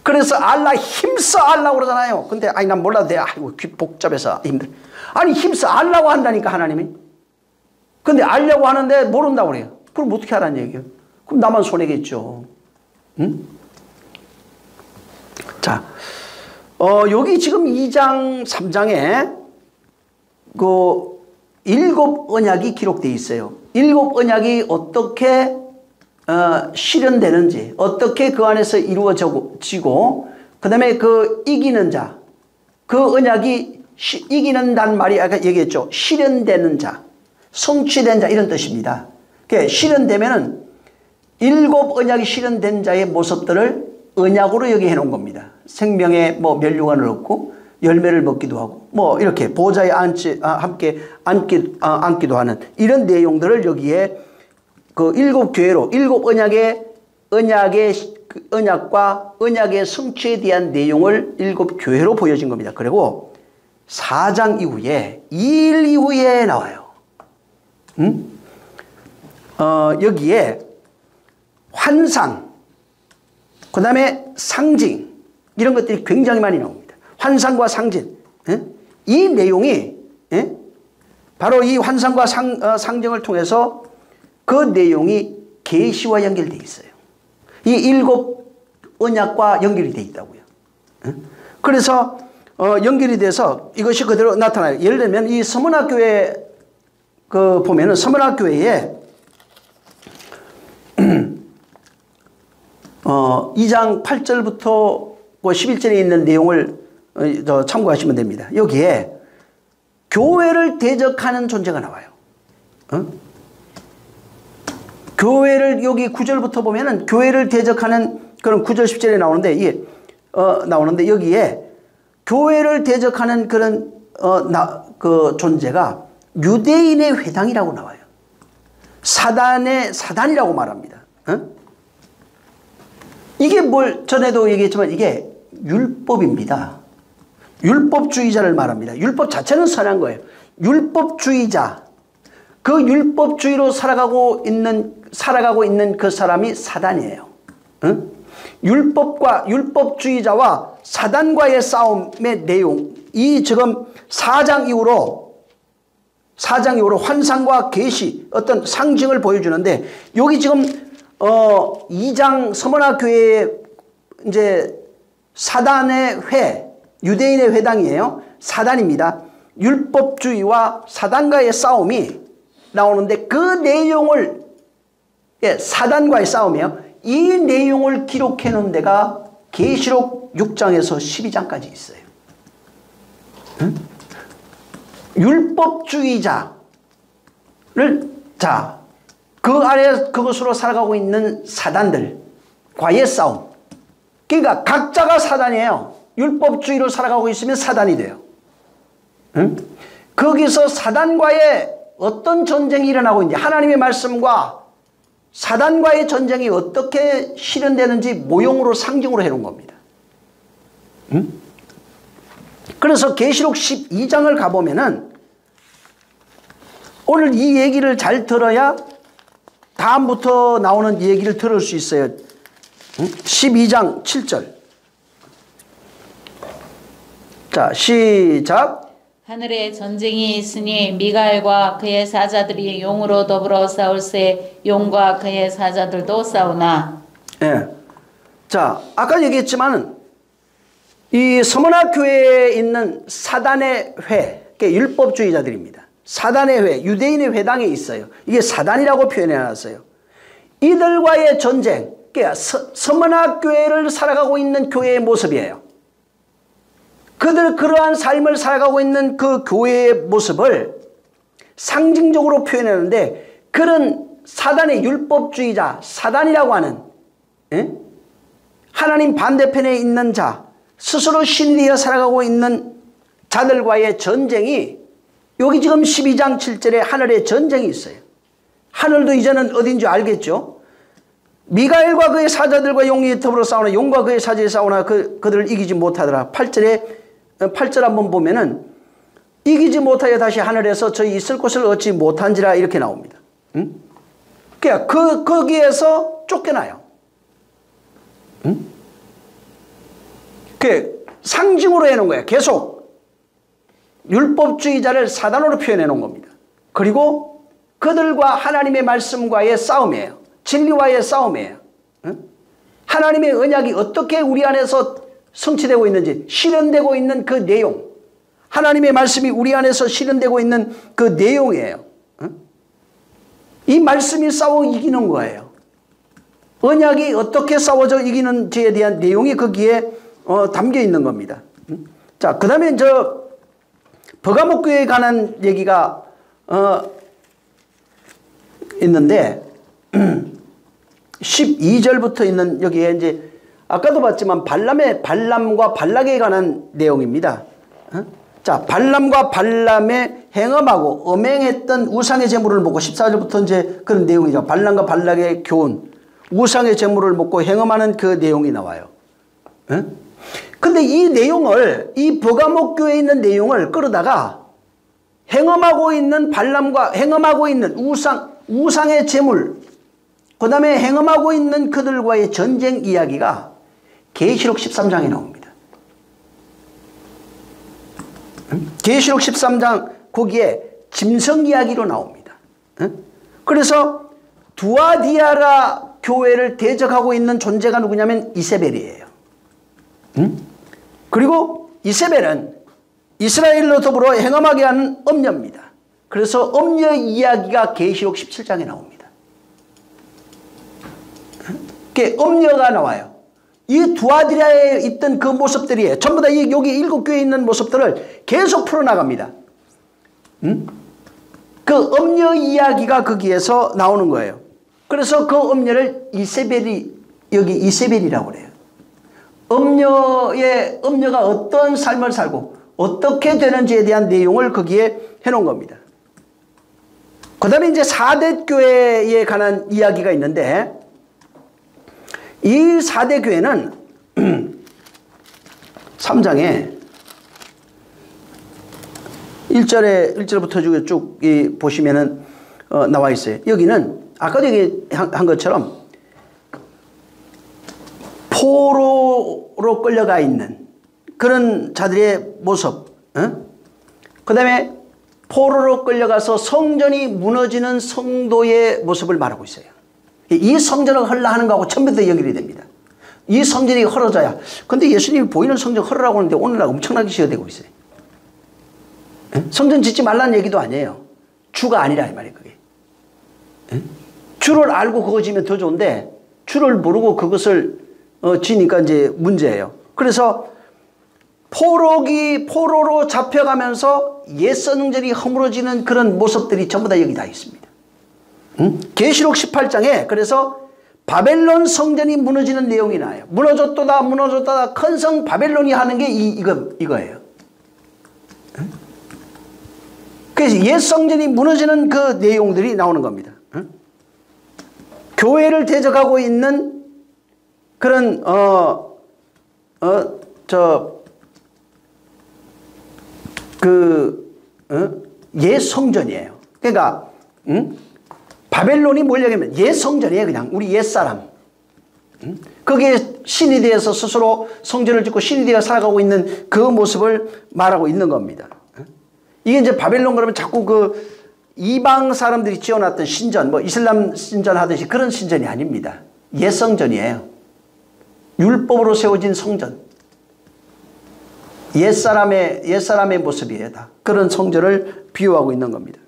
그래서 알라 힘써 알라고 그러잖아요. 근데 아니 난 몰라도 돼. 아이고 귀 복잡해서 힘들. 아니 힘써 알라고 한다니까 하나님이. 근데 알려고 하는데 모른다고 그래요. 그럼 어떻게 하라는 얘기예요? 그럼 나만 손해겠죠. 자, 여기 지금 2장 3장에 그 7 언약이 기록되어 있어요. 7 언약이 어떻게 실현되는지, 어떻게 그 안에서 이루어지고, 그 다음에 그 이기는 자, 그 언약이 이기는다는 말이 아까 얘기했죠. 실현되는 자, 성취된 자 이런 뜻입니다. 실현되면은 7 언약이 실현된 자의 모습들을 언약으로 여기 해놓은 겁니다. 생명의 뭐 멸류관을 얻고 열매를 먹기도 하고 뭐 이렇게 보좌에 함께 앉기도 하는 이런 내용들을 여기에 그 7 교회로 7 언약과 언약의 성취에 대한 내용을 7 교회로 보여진 겁니다. 그리고 4장 이후에 2일 이후에 나와요. 여기에 환상, 그 다음에 상징 이런 것들이 굉장히 많이 나옵니다. 환상과 상징, 이 내용이 바로 이 환상과 상징을 통해서 그 내용이 계시와 연결되어 있어요. 이 7 언약과 연결이 되어 있다고요. 그래서 연결이 돼서 이것이 그대로 나타나요. 예를 들면 이 서문학교회 보면은 서문학교회에 2장 8절부터 11절에 있는 내용을 참고하시면 됩니다. 여기에 교회를 대적하는 존재가 나와요. 교회를 여기 9절부터 보면은 교회를 대적하는 그런 9절 10절에 나오는데 나오는데 여기에 교회를 대적하는 그런 그 존재가 유대인의 회당이라고 나와요. 사단이라고 말합니다. 이게 뭘 전에도 얘기했지만 이게 율법입니다. 율법주의자를 말합니다. 율법 자체는 선한 거예요. 율법주의자, 그 율법주의로 살아가고 있는 그 사람이 사단이에요. 율법주의자와 사단과의 싸움의 내용, 이 지금 4장 이후로 환상과 계시, 어떤 상징을 보여주는데 여기 지금 2장 서머나 교회의 이제 사단의 유대인의 회당이에요. 사단입니다. 율법주의와 사단과의 싸움이 나오는데 그 내용을 사단과의 싸움이에요. 이 내용을 기록해 놓은 데가 계시록 6장에서 12장까지 있어요. 율법주의자를 그 아래 그것으로 살아가고 있는 사단들과의 싸움. 그러니까 각자가 사단이에요. 율법주의로 살아가고 있으면 사단이 돼요. 거기서 사단과의 어떤 전쟁이 일어나고 있는지 하나님의 말씀과 사단과의 전쟁이 어떻게 실현되는지 모형으로 상징으로 해놓은 겁니다. 그래서 계시록 12장을 가보면은 오늘 이 얘기를 잘 들어야 다음부터 나오는 얘기를 들을 수 있어요. 12장 7절. 자, 시작. 하늘에 전쟁이 있으니 미가엘과 그의 사자들이 용으로 더불어 싸울세 용과 그의 사자들도 싸우나. 예. 자, 아까 얘기했지만 이 서머나 교회에 있는 사단의 회, 율법주의자들입니다. 사단의 회, 유대인의 회당에 있어요. 이게 사단이라고 표현해놨어요. 이들과의 전쟁, 서머나 교회를 살아가고 있는 교회의 모습이에요. 그러한 삶을 살아가고 있는 그 교회의 모습을 상징적으로 표현하는데, 그런 사단의 율법주의자, 사단이라고 하는 하나님 반대편에 있는 자, 스스로 신이되어 살아가고 있는 자들과의 전쟁이, 여기 지금 12장 7절에 하늘에 전쟁이 있어요. 하늘도 이제는 어딘지 알겠죠? 미가엘과 그의 사자들과 용이 더불어 싸우나 용과 그의 사자들이 싸우나 그들을 이기지 못하더라. 8절 한번 보면은 이기지 못하여 다시 하늘에서 저희 있을 곳을 얻지 못한지라 이렇게 나옵니다. 그러니까 거기에서 쫓겨나요. 그 상징으로 해놓은 거예요. 계속 율법주의자를 사단으로 표현해 놓은 겁니다. 그리고 그들과 하나님의 말씀과의 싸움이에요. 진리와의 싸움이에요. 하나님의 언약이 어떻게 우리 안에서 성취되고 있는지, 실현되고 있는 그 내용, 하나님의 말씀이 우리 안에서 실현되고 있는 그 내용이에요. 이 말씀이 싸워 이기는 거예요. 언약이 어떻게 싸워져 이기는지에 대한 내용이 거기에 담겨 있는 겁니다. 자, 그 다음에 버가목 교회에 관한 얘기가 있는데 12절부터 있는 여기에 이제 아까도 봤지만 발람과 발락에 관한 내용입니다. 자, 발람과 발람의 행음하고 엄행했던 우상의 제물을 먹고 14절부터 이제 그런 내용이죠. 발람과 발락의 교훈, 우상의 제물을 먹고 행음하는 그 내용이 나와요. 근데 이 내용을, 이 버가목 교회에 있는 내용을 끌어다가 행음하고 있는 발람과 행음하고 있는 우상의 제물, 그 다음에 행음하고 있는 그들과의 전쟁 이야기가 계시록 13장에 나옵니다. 계시록 13장 거기에 짐승 이야기로 나옵니다. 그래서 두아디아라 교회를 대적하고 있는 존재가 누구냐면 이세벨이에요. 그리고 이세벨은 이스라엘로 더불어 행음하게 하는 엄녀입니다. 그래서 엄녀 이야기가 계시록 17장에 나옵니다. 엄녀가 나와요. 이 두아디라에 있던 그 모습들이에요. 전부 다 여기 7교회에 있는 모습들을 계속 풀어나갑니다. 그 엄녀 이야기가 거기에서 나오는 거예요. 그래서 그 엄녀를 여기 이세벨이라고 그래요. 엄녀가 어떤 삶을 살고 어떻게 되는지에 대한 내용을 거기에 해놓은 겁니다. 그 다음에 이제 4대 교회에 관한 이야기가 있는데, 이 4대 교회는 3장에 1절부터 쭉 보시면은 나와 있어요. 여기는 아까도 얘기한 것처럼 포로로 끌려가 있는 그런 자들의 모습, 그 다음에 포로로 끌려가서 성전이 무너지는 성도의 모습을 말하고 있어요. 이 성전을 헐라 하는 거하고 처음부터 연결이 됩니다. 이 성전이 헐어져야. 근데 예수님이 보이는 성전 헐으라고 하는데 오늘날 엄청나게 시어되고 있어요. 성전 짓지 말라는 얘기도 아니에요. 주가 아니라 이 말이에요, 그게. 주를 알고 그거 지면 더 좋은데 주를 모르고 그것을 지니까 이제 문제예요. 그래서 포로로 잡혀가면서 옛 성전이 허물어지는 그런 모습들이 전부 다 여기 다 있습니다. 계시록 18장에 그래서 바벨론 성전이 무너지는 내용이 나와요. 무너졌다 큰 성 바벨론이 하는 게 이거예요. 그래서 옛 성전이 무너지는 그 내용들이 나오는 겁니다. 교회를 대적하고 있는 그런 옛 성전이에요. 그러니까 바벨론이 뭐냐면 옛 성전이에요. 그냥 우리 옛 사람. 거기에 신이 되어서 스스로 성전을 짓고 신이 되어 살아가고 있는 그 모습을 말하고 있는 겁니다. 이게 이제 바벨론 그러면 자꾸 그 이방 사람들이 지어놨던 신전, 뭐 이슬람 신전 하듯이 그런 신전이 아닙니다. 옛 성전이에요. 율법으로 세워진 성전. 옛 사람의 모습이에요. 다. 그런 성전을 비유하고 있는 겁니다.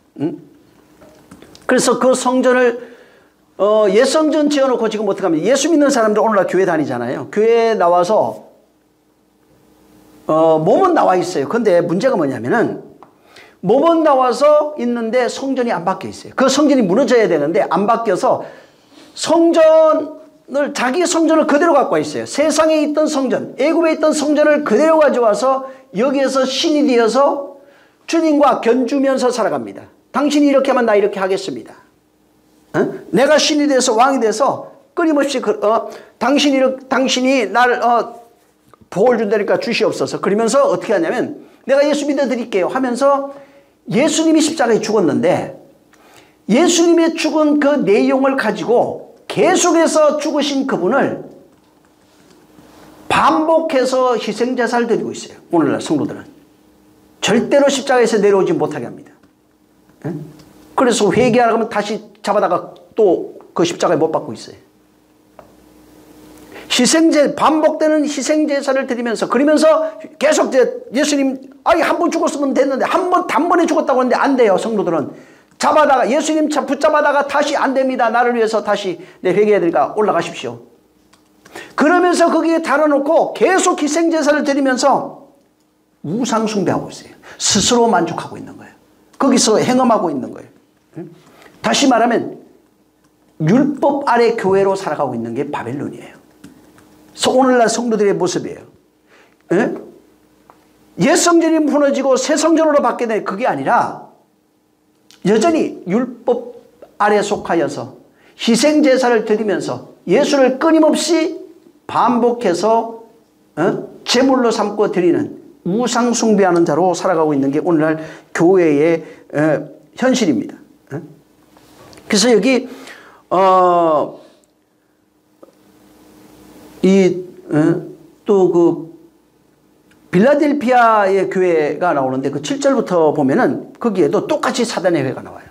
그래서 그 성전을 옛 성전 지어놓고 지금 어떻게 합니까? 예수 믿는 사람들 오늘날 교회 다니잖아요. 교회에 나와서 몸은 나와 있어요. 근데 문제가 뭐냐면은 몸은 나와서 있는데 성전이 안 바뀌어 있어요. 그 성전이 무너져야 되는데 안 바뀌어서 자기 성전을 그대로 갖고 와 있어요. 세상에 있던 성전, 애굽에 있던 성전을 그대로 가져와서 여기에서 신이 되어서 주님과 견주면서 살아갑니다. 당신이 이렇게 하면 나 이렇게 하겠습니다. 내가 신이 돼서 왕이 돼서 끊임없이 당신이 나를 복을 준다니까 주시옵소서. 그러면서 어떻게 하냐면 내가 예수 믿어드릴게요 하면서 예수님이 십자가에 죽었는데 예수님의 죽은 그 내용을 가지고 계속해서 죽으신 그분을 반복해서 희생제사를 드리고 있어요. 오늘날 성도들은 절대로 십자가에서 내려오지 못하게 합니다. 그래서 회개하라고 하면 다시 잡아다가 또 그 십자가에 못 박고 있어요. 반복되는 희생제사를 드리면서 그러면서 계속 예수님 한 번 죽었으면 됐는데 단번에 죽었다고 하는데 안 돼요. 성도들은 잡아다가 예수님 붙잡아다가 다시 안 됩니다. 나를 위해서 다시 내 회개해드리니까 올라가십시오. 그러면서 거기에 달아놓고 계속 희생제사를 드리면서 우상 숭배하고 있어요. 스스로 만족하고 있는 거예요. 거기서 행함하고 있는 거예요. 다시 말하면 율법 아래 교회로 살아가고 있는 게 바벨론이에요. 오늘날 성도들의 모습이에요. 옛 성전이 무너지고 새 성전으로 바뀌게 된 그게 아니라 여전히 율법 아래 속하여서 희생제사를 드리면서 예수를 끊임없이 반복해서 제물로 삼고 드리는 우상 숭배하는 자로 살아가고 있는 게 오늘날 교회의 현실입니다. 그래서 여기 또 그 빌라델피아의 교회가 나오는데 그 7절부터 보면은 거기에도 똑같이 사단의 회가 나와요.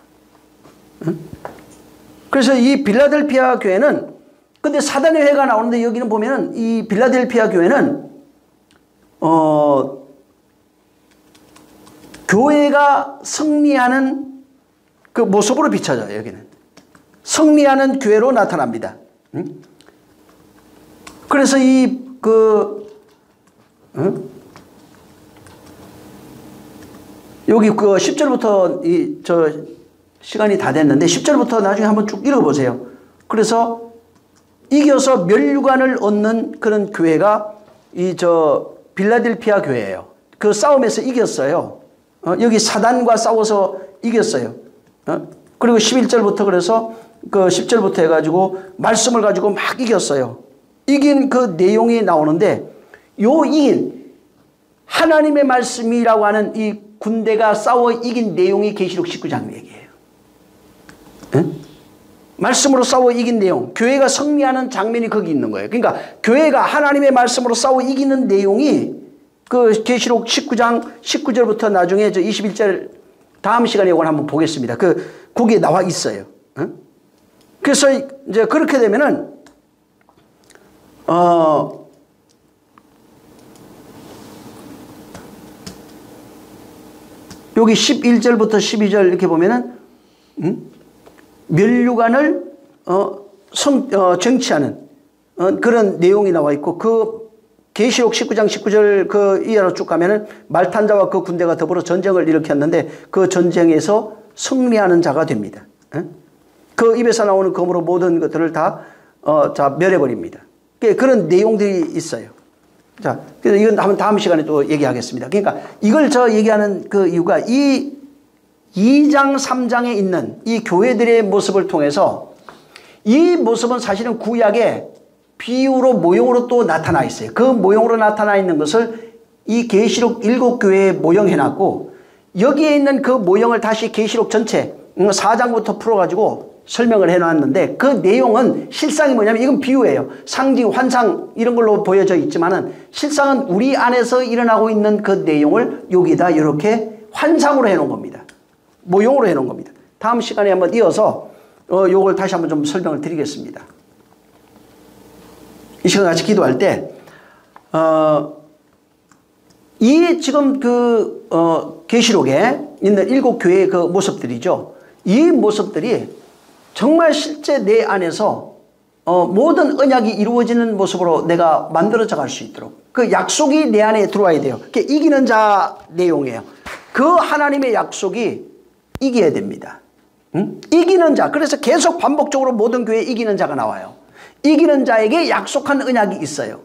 그래서 이 빌라델피아 교회는 근데 사단의 회가 나오는데 여기는 보면은 이 빌라델피아 교회는 교회가 승리하는 그 모습으로 비춰져요. 여기는 승리하는 교회로 나타납니다. 그래서 여기 그 10절부터 시간이 다 됐는데 10절부터 나중에 한번 쭉 읽어보세요. 그래서 이겨서 멸류관을 얻는 그런 교회가 빌라델피아 교회예요. 그 싸움에서 이겼어요. 여기 사단과 싸워서 이겼어요. 그리고 11절부터 그래서 그 10절부터 해가지고 말씀을 가지고 막 이겼어요. 이긴 그 내용이 나오는데 요 이긴 하나님의 말씀이라고 하는 이 군대가 싸워 이긴 내용이 계시록 19장 얘기예요. 말씀으로 싸워 이긴 내용, 교회가 승리하는 장면이 거기 있는 거예요. 그러니까 교회가 하나님의 말씀으로 싸워 이기는 내용이 그 계시록 19장 19절부터 나중에 21절 다음 시간에 이걸 한번 보겠습니다. 거기에 나와 있어요. 그래서 이제 그렇게 되면은 여기 11절부터 12절 이렇게 보면은 멸류관을 쟁취하는 그런 내용이 나와 있고 그 계시록 19장 19절 그 이하로 쭉 가면은 말탄자와 그 군대가 더불어 전쟁을 일으켰는데 그 전쟁에서 승리하는 자가 됩니다. 그 입에서 나오는 검으로 모든 것들을 다 멸해버립니다. 그런 내용들이 있어요. 자, 그래서 이건 한번 다음 시간에 또 얘기하겠습니다. 그러니까 이걸 얘기하는 그 이유가 이 2장 3장에 있는 이 교회들의 모습을 통해서 이 모습은 사실은 구약에 비유로 모형으로 또 나타나 있어요. 그 모형으로 나타나 있는 것을 이 계시록 7교회에 모형해놨고 여기에 있는 그 모형을 다시 계시록 전체 4장부터 풀어가지고 설명을 해놨는데 그 내용은 실상이 뭐냐면 이건 비유예요. 상징, 환상 이런 걸로 보여져 있지만은 실상은 우리 안에서 일어나고 있는 그 내용을 여기다 이렇게 환상으로 해놓은 겁니다. 모형으로 해놓은 겁니다. 다음 시간에 한번 이어서 요걸 다시 한번 좀 설명을 드리겠습니다. 이 시간 같이 기도할 때 이 지금 그 계시록에 있는 7교회의 그 모습들이죠. 이 모습들이 정말 실제 내 안에서 모든 언약이 이루어지는 모습으로 내가 만들어져 갈 수 있도록 그 약속이 내 안에 들어와야 돼요. 그게 이기는 자 내용이에요. 그 하나님의 약속이 이겨야 됩니다. 응? 이기는 자. 그래서 계속 반복적으로 모든 교회에 이기는 자가 나와요. 이기는 자에게 약속한 언약이 있어요.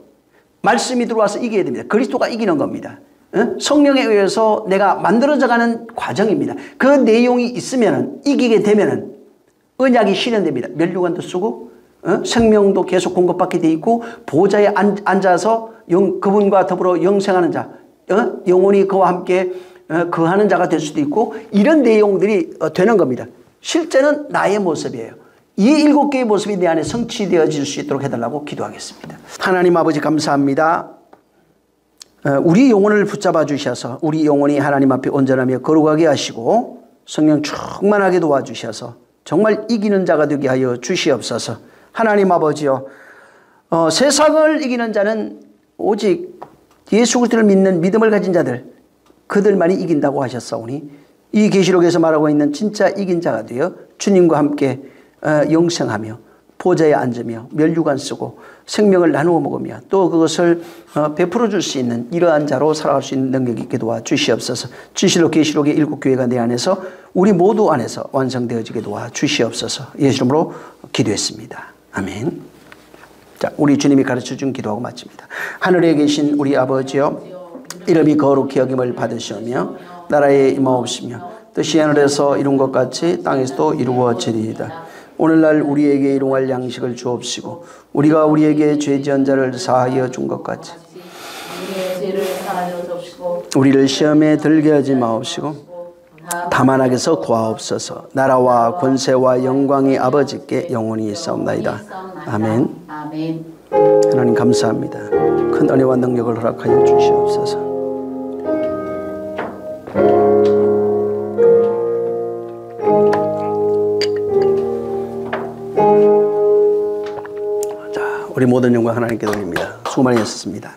말씀이 들어와서 이겨야 됩니다. 그리스도가 이기는 겁니다. 응? 성령에 의해서 내가 만들어져가는 과정입니다. 그 내용이 있으면 이기게 되면 언약이 실현됩니다. 면류관도 쓰고 생명도 계속 공급받게 돼 있고 보좌에 앉아서 그분과 더불어 영생하는 자 영원히 그와 함께 거하는 자가 될 수도 있고 이런 내용들이 되는 겁니다. 실제는 나의 모습이에요. 이 7개의 모습이 내 안에 성취되어질 수 있도록 해달라고 기도하겠습니다. 하나님 아버지 감사합니다. 우리 영혼을 붙잡아 주셔서 우리 영혼이 하나님 앞에 온전하며 거룩하게 하시고 성령 충만하게 도와주셔서 정말 이기는 자가 되게 하여 주시옵소서. 하나님 아버지요, 세상을 이기는 자는 오직 예수 그리스도를 믿는 믿음을 가진 자들 그들만이 이긴다고 하셨사오니 이 계시록에서 말하고 있는 진짜 이긴 자가 되어 주님과 함께 영생하며 보좌에 앉으며 면류관 쓰고 생명을 나누어 먹으며 또 그것을 베풀어 줄 수 있는 이러한 자로 살아갈 수 있는 능력이 있게 도와 주시옵소서. 진실로 계시록의 7교회가 내 안에서 우리 모두 안에서 완성되어지게 도와 주시옵소서. 예수 이름으로 기도했습니다. 아멘. 자, 우리 주님이 가르쳐준 기도하고 마칩니다. 하늘에 계신 우리 아버지여, 이름이 거룩히 여김을 받으시오며 나라에 임하옵시며 뜻이 하늘에서 이룬 것 같이 땅에서도 이루어지리이다. 오늘날 우리에게 일용할 양식을 주옵시고 우리가 우리에게 죄 지은 자를 사하여 준 것 같이 우리를 시험에 들게 하지 마옵시고 다만 악에서 구하옵소서. 나라와 권세와 영광이 아버지께 영원히 있사옵나이다. 아멘. 하나님 감사합니다. 큰 은혜와 능력을 허락하여 주시옵소서. 우리 모든 영광 하나님께 돌립니다. 수고 많이 하셨습니다.